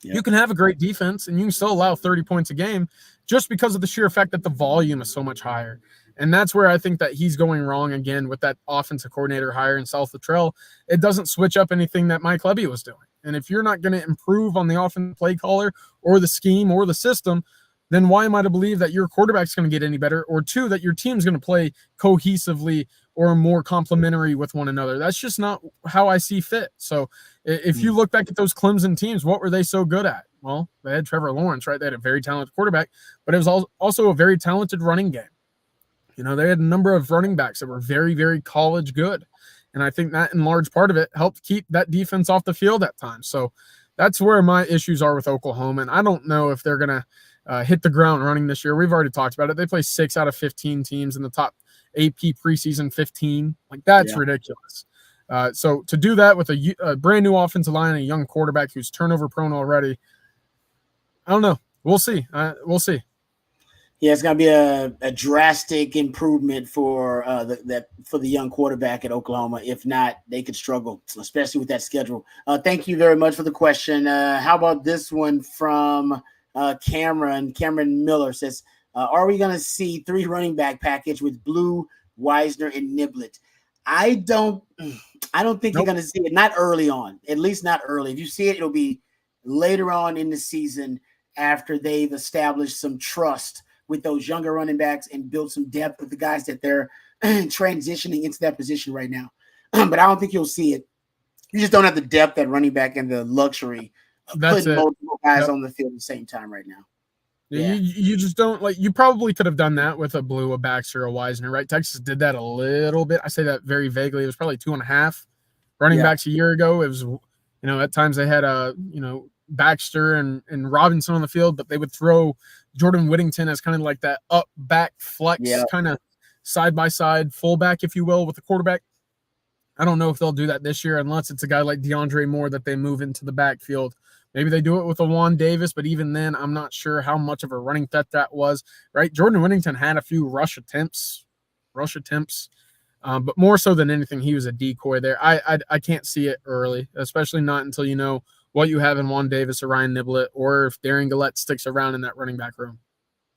Yep. You can have a great defense and you can still allow 30 points a game just because of the sheer fact that the volume is so much higher. And that's where I think that he's going wrong again with that offensive coordinator hire in South Luttrell. It doesn't switch up anything that Mike Levy was doing. And if you're not going to improve on the offensive play caller or the scheme or the system, then why am I to believe that your quarterback's going to get any better? Or two, that your team's going to play cohesively or more complementary with one another? That's just not how I see fit. So if you look back at those Clemson teams, what were they so good at? Well, they had Trevor Lawrence, right? They had a very talented quarterback, but it was also a very talented running game. You know, they had a number of running backs that were very, very college good. And I think that in large part of it helped keep that defense off the field at times. So that's where my issues are with Oklahoma. And I don't know if they're going to hit the ground running this year. We've already talked about it. They play 6 out of 15 teams in the top AP preseason 15. Like, that's ridiculous. So to do that with a brand new offensive line and a young quarterback who's turnover prone already, I don't know. We'll see. We'll see. Yeah, it's going to be a drastic improvement for the young quarterback at Oklahoma. If not, they could struggle, especially with that schedule. Thank you very much for the question. How about this one from Cameron? Cameron Miller says, are we going to see 3 running back package with Blue, Wisner, and Niblett? I don't think you're going to see it. Not early on, at least not early. If you see it, it'll be later on in the season after they've established some trust with those younger running backs and build some depth with the guys that they're transitioning into that position right now. But I don't think you'll see it. You just don't have the depth at running back and the luxury of putting multiple guys on the field at the same time right now. Yeah. You just don't, like, you probably could have done that with a Blue, a Baxter, a Wisner, right? Texas did that a little bit. I say that very vaguely. It was probably 2.5 running backs a year ago. It was, at times they had Baxter and Robinson on the field, but they would throw Jordan Whittington as kind of like that up back flex kind of side by side fullback, if you will, with the quarterback. I don't know if they'll do that this year unless it's a guy like DeAndre Moore that they move into the backfield. Maybe they do it with a Juan Davis, but even then, I'm not sure how much of a running threat that was, right? Jordan Whittington had a few rush attempts, but more so than anything, he was a decoy there. I can't see it early, especially not until you know what you have in Juan Davis or Ryan Niblett, or if Darian Gillette sticks around in that running back room.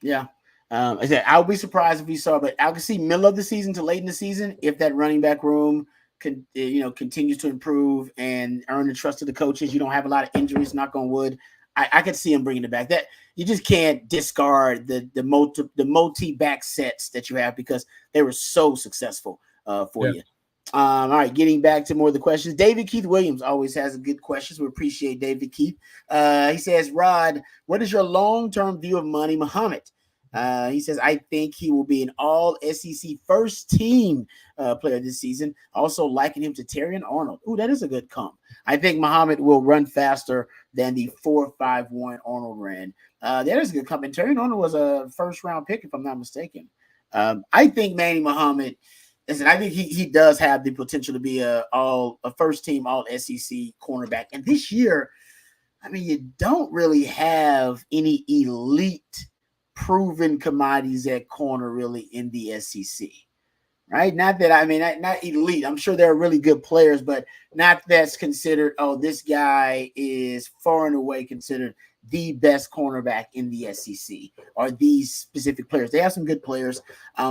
Yeah. I said, I'll be surprised if we saw, but I could see middle of the season to late in the season if that running back room continues to improve and earn the trust of the coaches. You don't have a lot of injuries, knock on wood. I could see him bringing it back. That you just can't discard the multi-back sets that you have because they were so successful for you. All right, getting back to more of the questions. David Keith Williams always has good questions. We appreciate David Keith. He says, Rod, what is your long-term view of Manny Muhammad? He says, I think he will be an all-SEC first-team player this season. Also liking him to Terrion Arnold. Ooh, that is a good comp. I think Muhammad will run faster than the 4.51 Arnold ran. That is a good comp. And Terrion Arnold was a first-round pick, if I'm not mistaken. I think Manny Muhammad – listen, I think he does have the potential to be a first-team all-SEC cornerback. And this year, I mean, you don't really have any elite proven commodities at corner really in the SEC, right? Not elite. I'm sure there are really good players, but not that's considered, this guy is far and away considered the best cornerback in the SEC or these specific players. They have some good players.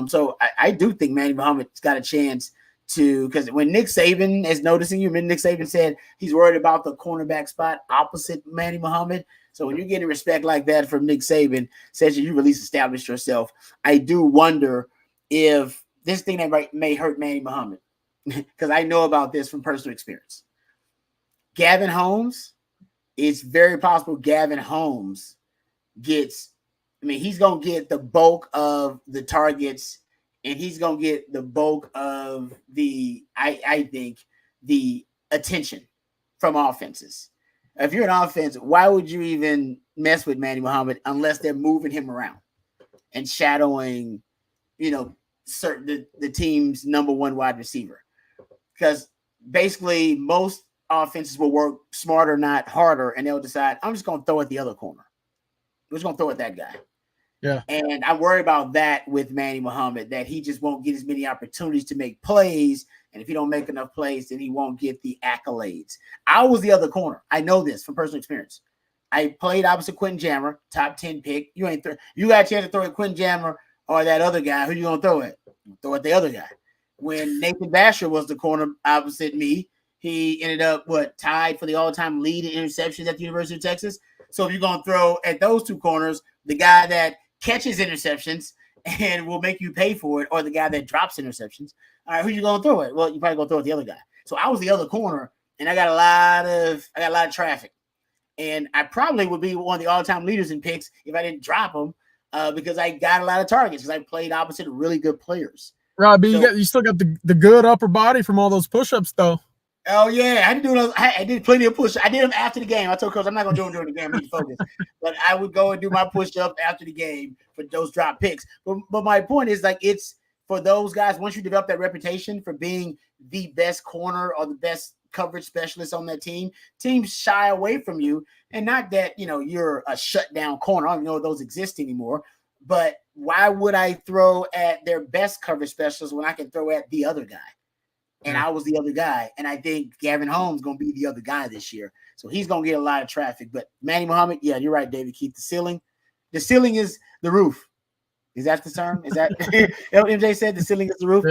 So I do think Manny Muhammad's got a chance to, because when Nick Saban is noticing you, Nick Saban said he's worried about the cornerback spot opposite Manny Muhammad. So when you're getting respect like that from Nick Saban, says you really established yourself. I do wonder if this thing that may hurt Manny Muhammad, because I know about this from personal experience. Gavin Holmes, it's very possible Gavin Holmes he's going to get the bulk of the targets and he's going to get the bulk of I think, the attention from offenses. If you're an offense, why would you even mess with Manny Muhammad unless they're moving him around and shadowing, the team's number one wide receiver? Because basically most offenses will work smarter, not harder, and they'll decide, I'm just going to throw at the other corner. We're just going to throw at that guy. Yeah. And I'm worried about that with Manny Muhammad, that he just won't get as many opportunities to make plays. And if he don't make enough plays, then he won't get the accolades. I was the other corner. I know this from personal experience. I played opposite Quentin Jammer, top 10 pick. You got a chance to throw at Quentin Jammer or that other guy. Who you going to throw at? Throw at the other guy. When Nathan Basher was the corner opposite me, he ended up, tied for the all-time lead in interceptions at the University of Texas. So if you're going to throw at those two corners, the guy that catches interceptions and will make you pay for it, or the guy that drops interceptions, all right, who you going to throw at? Well, you probably going to throw at the other guy. So I was the other corner, and I got a lot of traffic. And I probably would be one of the all-time leaders in picks if I didn't drop them because I got a lot of targets because I played opposite really good players. Rob, you still got the good upper body from all those push-ups, though. Oh, yeah. I did those. I did plenty of push-ups. I did them after the game. I told Coach I'm not going to do them during the game. I need to focus. But I would go and do my push-ups after the game for those drop picks. But my point is, it's for those guys, once you develop that reputation for being the best corner or the best coverage specialist on that team, teams shy away from you. And not that, you're a shutdown corner. I don't know if those exist anymore. But why would I throw at their best coverage specialist when I can throw at the other guy? And I was the other guy. And I think Gavin Holmes going to be the other guy this year. So he's going to get a lot of traffic. But Manny Muhammad, yeah, you're right, David. Keep the ceiling. The ceiling is the roof. Is that the term? Is that MJ said the ceiling is the roof?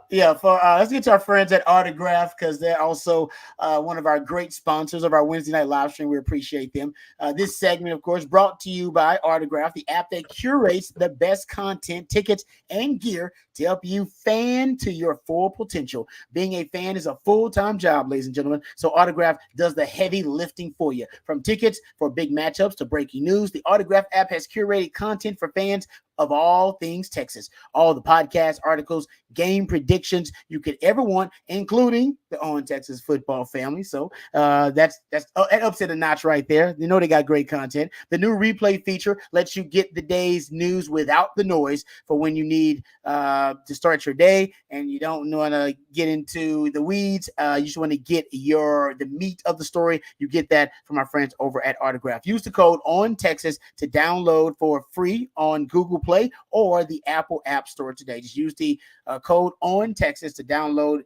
Yeah. Let's get to our friends at Autograph because they're also one of our great sponsors of our Wednesday night live stream. We appreciate them. This segment, of course, brought to you by Autograph, the app that curates the best content, tickets, and gear to help you fan to your full potential. Being a fan is a full-time job, ladies and gentlemen. So Autograph does the heavy lifting for you. From tickets for big matchups to breaking news, the Autograph app has curated content for fans of all things Texas, all the podcasts, articles, game predictions you could ever want, including the On Texas football family. So that ups it a notch right there. You know they got great content. The new replay feature lets you get the day's news without the noise for when you need to start your day and you don't want to get into the weeds. You just want to get the meat of the story. You get that from our friends over at Autograph. Use the code ONTexas to download for free on Google Play or the Apple App Store today. Just use the code ONTexas to download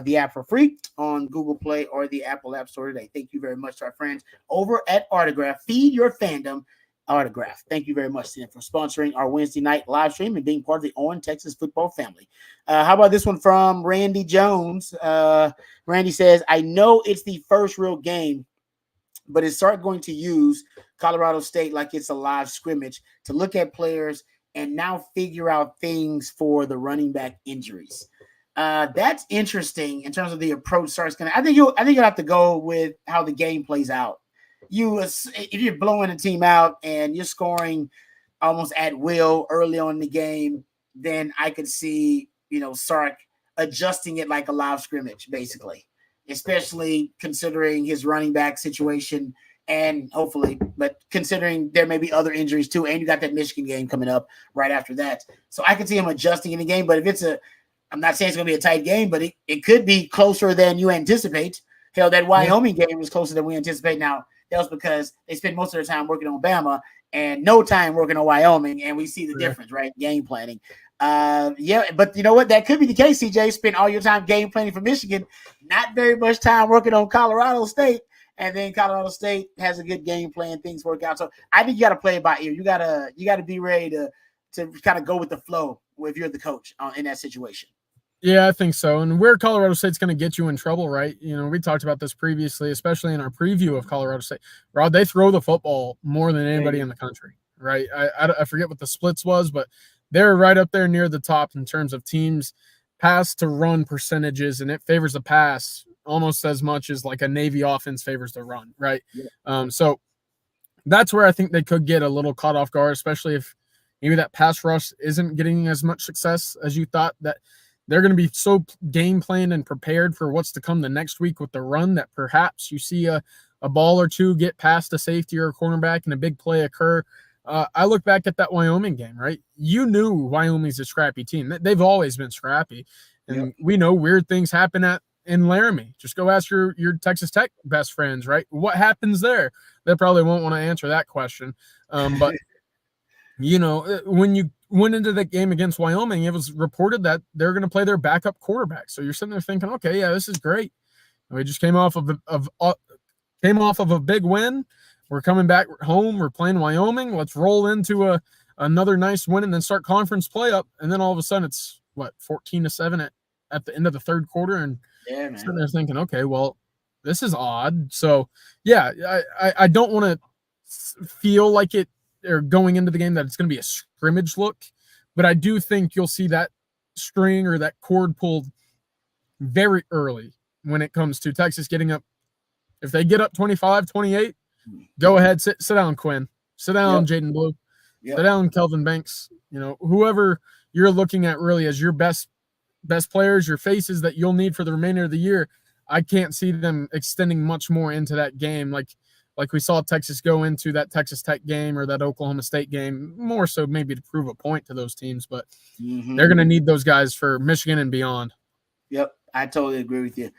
the app for free on Google Play or the Apple App Store today. Thank you very much to our friends over at Autograph. Feed your fandom. Autograph. Thank you very much to them for sponsoring our Wednesday night live stream and being part of the On Texas football family. How about this one from Randy Jones? Randy says, I know it's the first real game, but is Sark going to use Colorado State like it's a live scrimmage to look at players and now figure out things for the running back injuries? That's interesting in terms of the approach Sark's going to. I think you'll have to go with how the game plays out. If you're blowing a team out and you're scoring almost at will early on in the game, then I could see, Sark adjusting it like a live scrimmage, basically, especially considering his running back situation and but considering there may be other injuries too. And you got that Michigan game coming up right after that. So I could see him adjusting in the game, but if I'm not saying it's going to be a tight game, but it could be closer than you anticipate. Hell, that Wyoming game was closer than we anticipate. Now, that was because they spent most of their time working on Bama and no time working on Wyoming, and we see the difference, right? Game planning. But you know what? That could be the case, CJ. Spend all your time game planning for Michigan, not very much time working on Colorado State, and then Colorado State has a good game plan, things work out. So I think you got to play it by ear. You gotta be ready to kind of go with the flow if you're the coach in that situation. Yeah, I think so. And where Colorado State's going to get you in trouble, right? We talked about this previously, especially in our preview of Colorado State. Rod, they throw the football more than anybody in the country, right? I forget what the splits was, but they're right up there near the top in terms of teams pass to run percentages, and it favors the pass almost as much as like a Navy offense favors the run, right? Yeah. So that's where I think they could get a little caught off guard, especially if maybe that pass rush isn't getting as much success as you thought. That they're going to be so game planned and prepared for what's to come the next week with the run that perhaps you see a ball or two get past a safety or a cornerback and a big play occur. I look back at that Wyoming game, right? You knew Wyoming's a scrappy team. They've always been scrappy. And we know weird things happen in Laramie. Just go ask your Texas Tech best friends, right? What happens there? They probably won't want to answer that question. But when you went into that game against Wyoming, it was reported that they're going to play their backup quarterback. So you're sitting there thinking, okay, yeah, this is great. And we just came off of a big win. We're coming back home. We're playing Wyoming. Let's roll into another nice win and then start conference play up. And then all of a sudden it's 14-7 at the end of the third quarter. And sitting there thinking, okay, well, this is odd. So yeah, I don't want to feel like it or going into the game that it's going to be a scrimmage look, but I do think you'll see that string or that cord pulled very early when it comes to Texas getting up. If they get up 25-28, go ahead, sit down, Quinn. Sit down, Jaden Blue. Sit down, Kelvin Banks. Whoever you're looking at really as your best players, your faces that you'll need for the remainder of the year. I can't see them extending much more into that game like we saw Texas go into that Texas Tech game or that Oklahoma State game, more so maybe to prove a point to those teams, but they're going to need those guys for Michigan and beyond. Yep, I totally agree with you.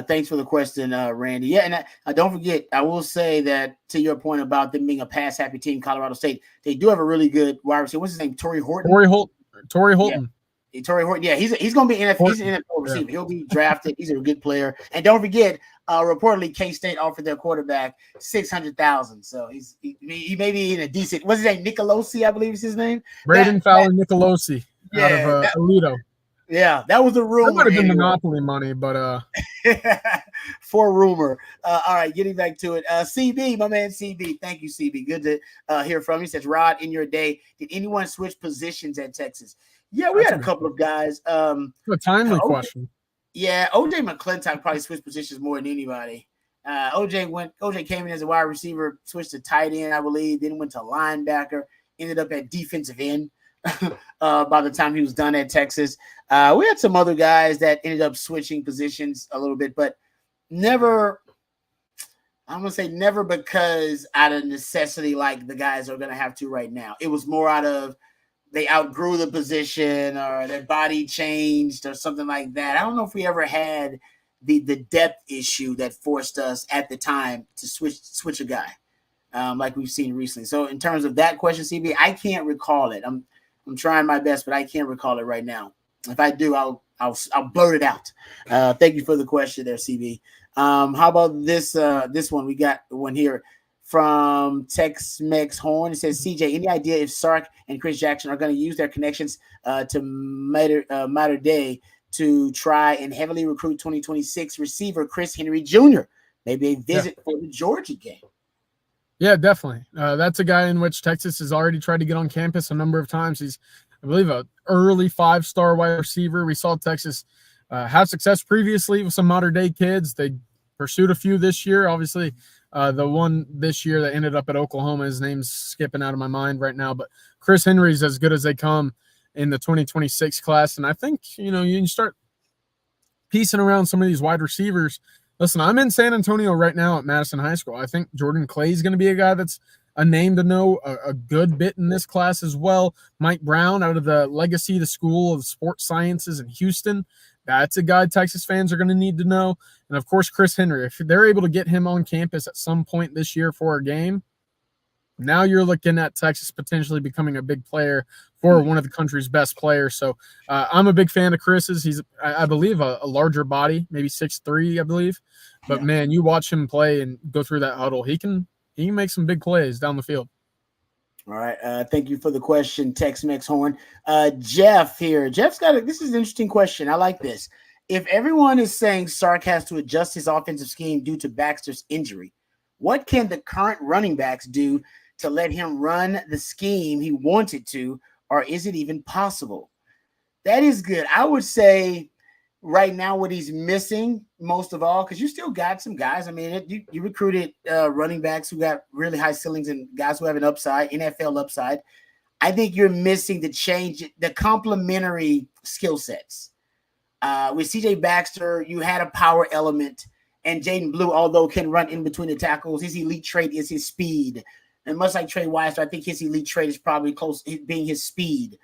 Thanks for the question, Randy. Yeah, and I don't forget, I will say that to your point about them being a pass-happy team, Colorado State, they do have a really good wide receiver. What's his name? Tory Horton? Tory Horton. Yeah, Tory Horton. Yeah, he's going to be NFL. He's an NFL receiver. He'll be drafted. He's a good player. And don't forget, reportedly, K-State offered their quarterback $600,000. So he may be in a decent. What's his name? Nicolosi, I believe is his name. Braden Fowler Nicolosi out of Alito. Yeah, that was a rumor. That might have been Monopoly money, but for rumor. All right, getting back to it. CB, my man CB. Thank you, CB. Good to hear from you. He says, Rod, in your day, did anyone switch positions at Texas? Yeah, we had a couple of guys. A timely question. Yeah, OJ McClintock probably switched positions more than anybody. OJ came in as a wide receiver, switched to tight end, I believe, then went to linebacker, ended up at defensive end by the time he was done at Texas. We had some other guys that ended up switching positions a little bit, but never. I'm going to say never because out of necessity like the guys are going to have to right now. It was more out of they outgrew the position or their body changed or something like that. I don't know if we ever had the depth issue that forced us at the time to switch a guy like we've seen recently. So in terms of that question, CB, I can't recall it. I'm trying my best, but I can't recall it right now. If I do, I'll blurt it out. Thank you for the question there, CB. How about this one? We got one here from Tex-Mex Horn. It says, CJ, any idea if Sark and Chris Jackson are going to use their connections to Mater Dei to try and heavily recruit 2026 receiver Chris Henry Jr.? Maybe a visit for the Georgia game. Yeah, definitely. That's a guy in which Texas has already tried to get on campus a number of times. He's, I believe, an early 5-star wide receiver. We saw Texas have success previously with some Mater Dei kids. They pursued a few this year. Obviously, the one this year that ended up at Oklahoma, his name's skipping out of my mind right now, but Chris Henry's as good as they come in the 2026 class. And I think, you can start piecing around some of these wide receivers. Listen, I'm in San Antonio right now at Madison High School. I think Jordan Clay is going to be a guy that's a name to know a good bit in this class as well. Mike Brown out of the Legacy, the School of Sports Sciences in Houston. That's a guy Texas fans are going to need to know. And, of course, Chris Henry. If they're able to get him on campus at some point this year for a game, now you're looking at Texas potentially becoming a big player for one of the country's best players. So I'm a big fan of Chris's. He's, I believe, a larger body, maybe 6'3", I believe. But, man, you watch him play and go through that huddle. He can make some big plays down the field. All right. Thank you for the question, Tex-Mex Horn. Jeff here. Jeff's got this is an interesting question. I like this. If everyone is saying Sark has to adjust his offensive scheme due to Baxter's injury, what can the current running backs do to let him run the scheme he wanted to, or is it even possible? That is good. I would say right now what he's missing most of all, because you still got some guys. I mean, you recruited running backs who got really high ceilings and guys who have an upside, NFL upside. I think you're missing the complementary skill sets. With CJ Baxter, you had a power element, and Jaden Blue, although can run in between the tackles, his elite trait is his speed. And much like Trey Wise, I think his elite trait is probably close being his speed.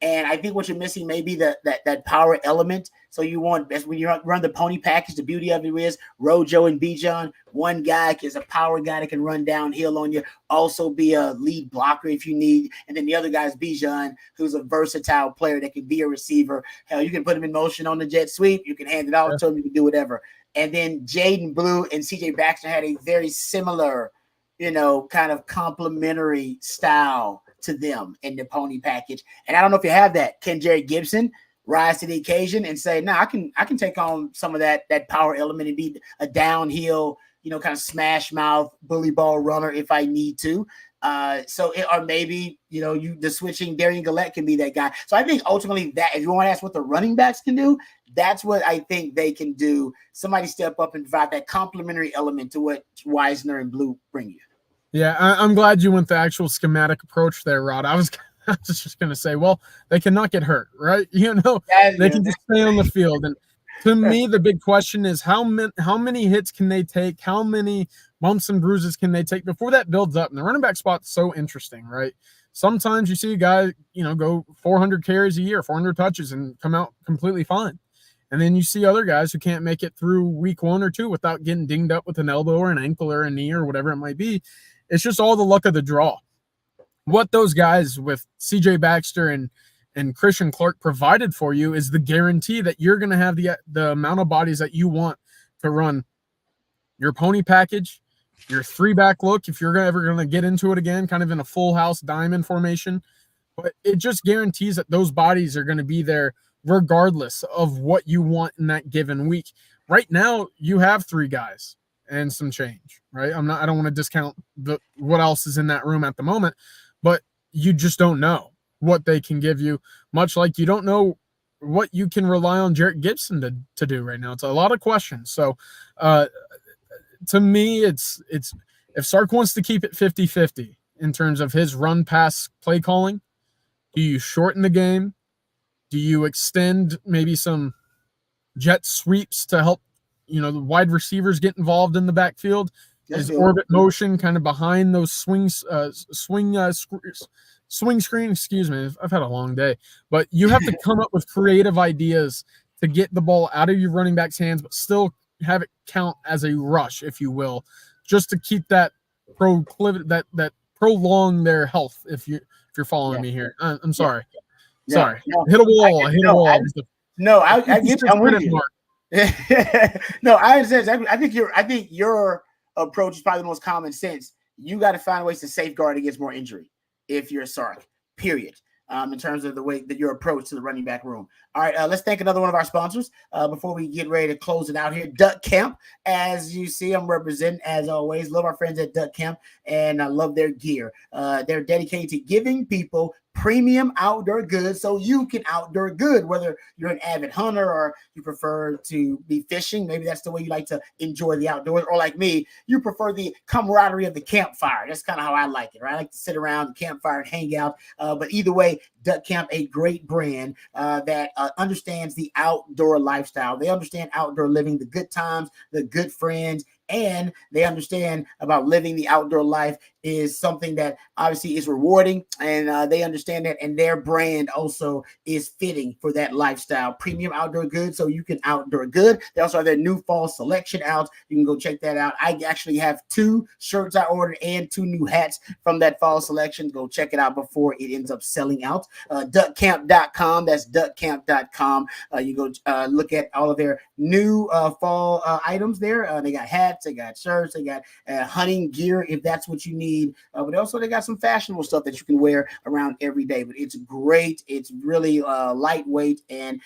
And I think what you're missing may be that power element. So you want, that's when you run the pony package. The beauty of it is Rojo and Bijan. One guy is a power guy that can run downhill on you, also be a lead blocker if you need. And then the other guy is Bijan, who's a versatile player that can be a receiver. Hell, you can put him in motion on the jet sweep. You can hand it off to him. You can do whatever. And then Jaden Blue and CJ Baxter had a very similar, kind of complementary style to them in the pony package. And I don't know if you have that. Can Jared Gibson rise to the occasion and say, "No, I can take on some of that power element and be a downhill, kind of smash mouth bully ball runner if I need to." Or maybe the switching Darian Gillette can be that guy. So I think ultimately that, if you want to ask what the running backs can do, that's what I think they can do. Somebody step up and provide that complementary element to what Wisner and Blue bring you. Yeah, I'm glad you went the actual schematic approach there, Rod. I was just going to say, well, they cannot get hurt, right? They can just stay on the field. And to me, the big question is how many hits can they take? How many bumps and bruises can they take before that builds up? And the running back spot's so interesting, right? Sometimes you see a guy, go 400 carries a year, 400 touches, and come out completely fine. And then you see other guys who can't make it through week 1 or 2 without getting dinged up with an elbow or an ankle or a knee or whatever it might be. It's just all the luck of the draw. What those guys with CJ Baxter and Christian Clark provided for you is the guarantee that you're going to have the amount of bodies that you want to run your pony package, your 3-back look, if you're ever going to get into it again, kind of in a full house diamond formation. But it just guarantees that those bodies are going to be there regardless of what you want in that given week. Right now, you have 3 guys and some change, right? I don't want to discount what else is in that room at the moment, but you just don't know what they can give you, much like you don't know what you can rely on Jarrett Gibson to do right now. It's a lot of questions. So to me, it's if Sark wants to keep it 50-50 in terms of his run pass play calling, do you shorten the game? Do you extend maybe some jet sweeps to help the wide receivers get involved in the backfield? Is orbit motion kind of behind those swing screen? Excuse me, I've had a long day. But you have to come up with creative ideas to get the ball out of your running back's hands, but still have it count as a rush, if you will, just to keep that prolong their health. If you're following me here, I'm sorry. Yeah. Sorry, hit a wall. I get you. I'm with you. No, I understand. I think your approach is probably the most common sense. You got to find ways to safeguard against more injury if you're Sark, period. In terms of the way that your approach to the running back room. All right, let's thank another one of our sponsors before we get ready to close it out here. Duck Camp. As you see, I'm representing, as always. Love our friends at Duck Camp, and I love their gear. They're dedicated to giving people premium outdoor goods so you can outdoor good, whether you're an avid hunter or you prefer to be fishing. Maybe that's the way you like to enjoy the outdoors, or like me, you prefer the camaraderie of the campfire. That's kind of how I like it, right? I like to sit around the campfire and hang out. But either way, Duck Camp, a great brand that understands the outdoor lifestyle. They understand outdoor living, the good times, the good friends, and they understand about living the outdoor life is something that obviously is rewarding, and they understand that, and their brand also is fitting for that lifestyle. Premium outdoor goods, so you can outdoor good. They also have their new fall selection out. You can go check that out. I actually have 2 shirts I ordered and 2 new hats from that fall selection. Go check it out before it ends up selling out. Duckcamp.com. That's duckcamp.com. You go look at all of their new fall items there. They got hats, they got shirts, they got hunting gear if that's what you need. But also they got some fashionable stuff that you can wear around every day. But it's great. It's really lightweight, and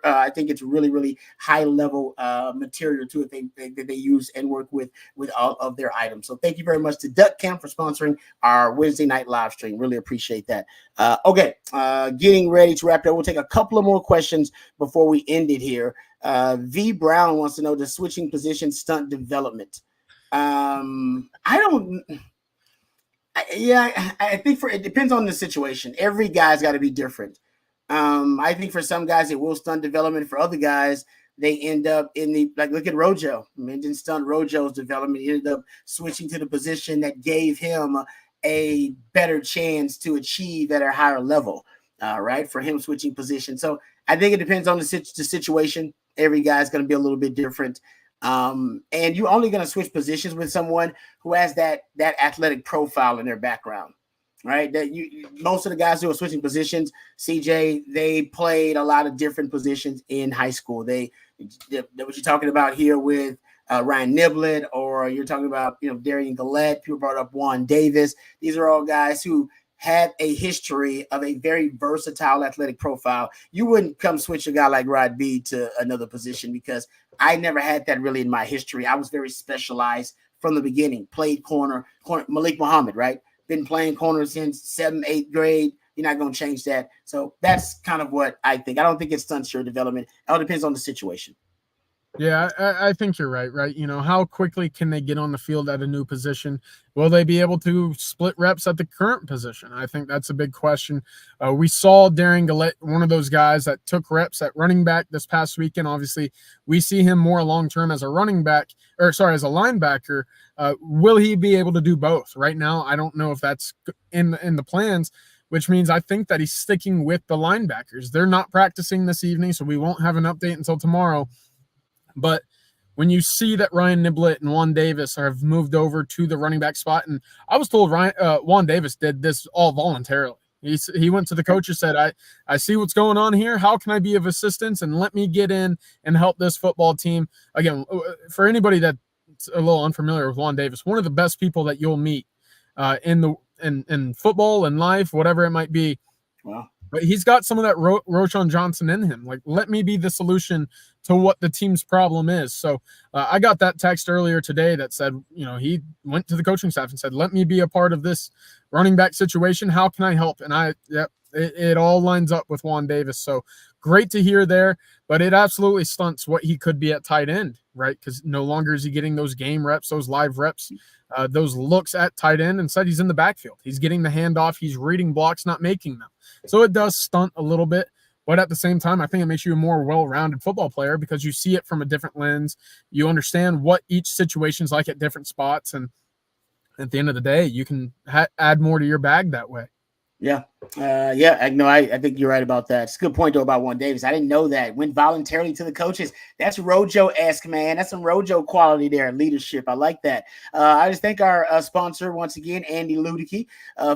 I think it's really, really high level material to it that they use and work with all of their items. So thank you very much to Duck Camp for sponsoring our Wednesday night live stream. Really appreciate that. Okay, getting ready to wrap it up. We'll take a couple of more questions before we end it here. V Brown wants to know the switching position stunt development. I think it depends on the situation. Every guy's got to be different. I think for some guys it will stunt development. For other guys, they end up look at Rojo. I mean, it didn't stunt Rojo's development. He ended up switching to the position that gave him a better chance to achieve at a higher level. right, for him switching position. So I think it depends on the situation. Every guy's going to be a little bit different. And you're only going to switch positions with someone who has that athletic profile in their background, right? That most of the guys who are switching positions, CJ, they played a lot of different positions in high school. What you're talking about here with Ryan Niblett, or you're talking about, Darian Gillette. People brought up Juan Davis. These are all guys who had a history of a very versatile athletic profile. You wouldn't come switch a guy like Rod B to another position, because I never had that really in my history. I was very specialized from the beginning. Played corner Malik Muhammad, right? Been playing corner since 7th, 8th grade. You're not going to change that. So that's kind of what I think. I don't think it stunts your development. It all depends on the situation. Yeah, I think you're right. How quickly can they get on the field at a new position? Will they be able to split reps at the current position? I think that's a big question. We saw Darian Gillette, one of those guys that took reps at running back this past weekend. Obviously, we see him more long-term as a as a linebacker. Will he be able to do both? Right now, I don't know if that's in the plans, which means I think that he's sticking with the linebackers. They're not practicing this evening, so we won't have an update until tomorrow. But when you see that Ryan Niblett and Juan Davis have moved over to the running back spot, and I was told Juan Davis did this all voluntarily. He went to the coach and said, I see what's going on here. How can I be of assistance? And let me get in and help this football team. Again, for anybody that's a little unfamiliar with Juan Davis, one of the best people that you'll meet in football and life, whatever it might be. Wow. But he's got some of that Roschon Johnson in him. Like, let me be the solution to what the team's problem is. So I got that text earlier today that said, he went to the coaching staff and said, let me be a part of this running back situation. How can I help? And it all lines up with Juan Davis. So great to hear there, but it absolutely stunts what he could be at tight end, right? Because no longer is he getting those game reps, those live reps, those looks at tight end. Instead, he's in the backfield. He's getting the handoff. He's reading blocks, not making them. So it does stunt a little bit, but at the same time, I think it makes you a more well-rounded football player because you see it from a different lens. You understand what each situation's like at different spots, and at the end of the day, you can add more to your bag that way. Yeah. I think you're right about that. It's a good point, though, about Juan Davis. I didn't know that. Went voluntarily to the coaches. That's Rojo-esque, man. That's some Rojo quality there, leadership. I like that. I just thank our sponsor, once again, Andy Ludicky,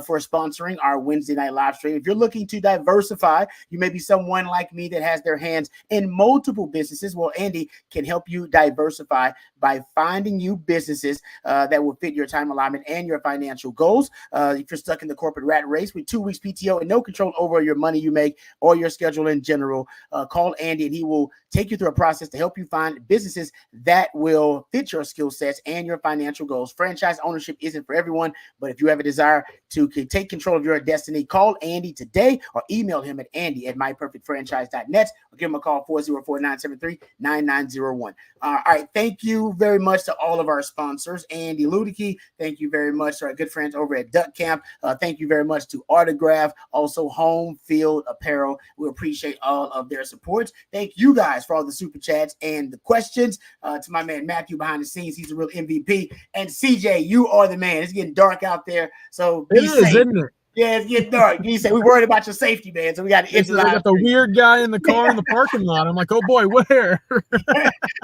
for sponsoring our Wednesday night live stream. If you're looking to diversify, you may be someone like me that has their hands in multiple businesses. Well, Andy can help you diversify by finding you businesses that will fit your time allotment and your financial goals. If you're stuck in the corporate rat race with 2 weeks PTO and no control over your money you make or your schedule in general, call Andy and he will take you through a process to help you find businesses that will fit your skill sets and your financial goals. Franchise ownership isn't for everyone, but if you have a desire to take control of your destiny, call Andy today or email him at andy@myperfectfranchise.net or give him a call 404-973-9901. All right. Thank you very much to all of our sponsors. Andy Ludicky, thank you very much to our good friends over at Duck Camp. Thank you very much to Autograph, also Home Field Apparel. We appreciate all of their support. Thank you guys for all the super chats and the questions. To my man Matthew behind the scenes, he's a real MVP. And CJ, you are the man. It's getting dark out there, so be safe. Isn't it? Yeah, it's getting dark. You say we're worried about your safety, man. So we got to end the I got the weird guy in the car in the parking lot. I'm like, oh boy, where?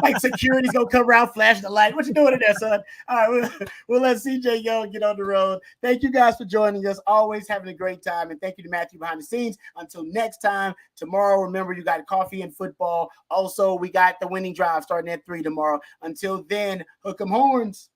Like security's gonna come around, flash the light. What you doing in there, son? All right, we'll let CJ go and get on the road. Thank you guys for joining us. Always having a great time, and thank you to Matthew behind the scenes. Until next time, tomorrow. Remember, you got coffee and football. Also, we got the winning drive starting at 3 tomorrow. Until then, hook 'em horns.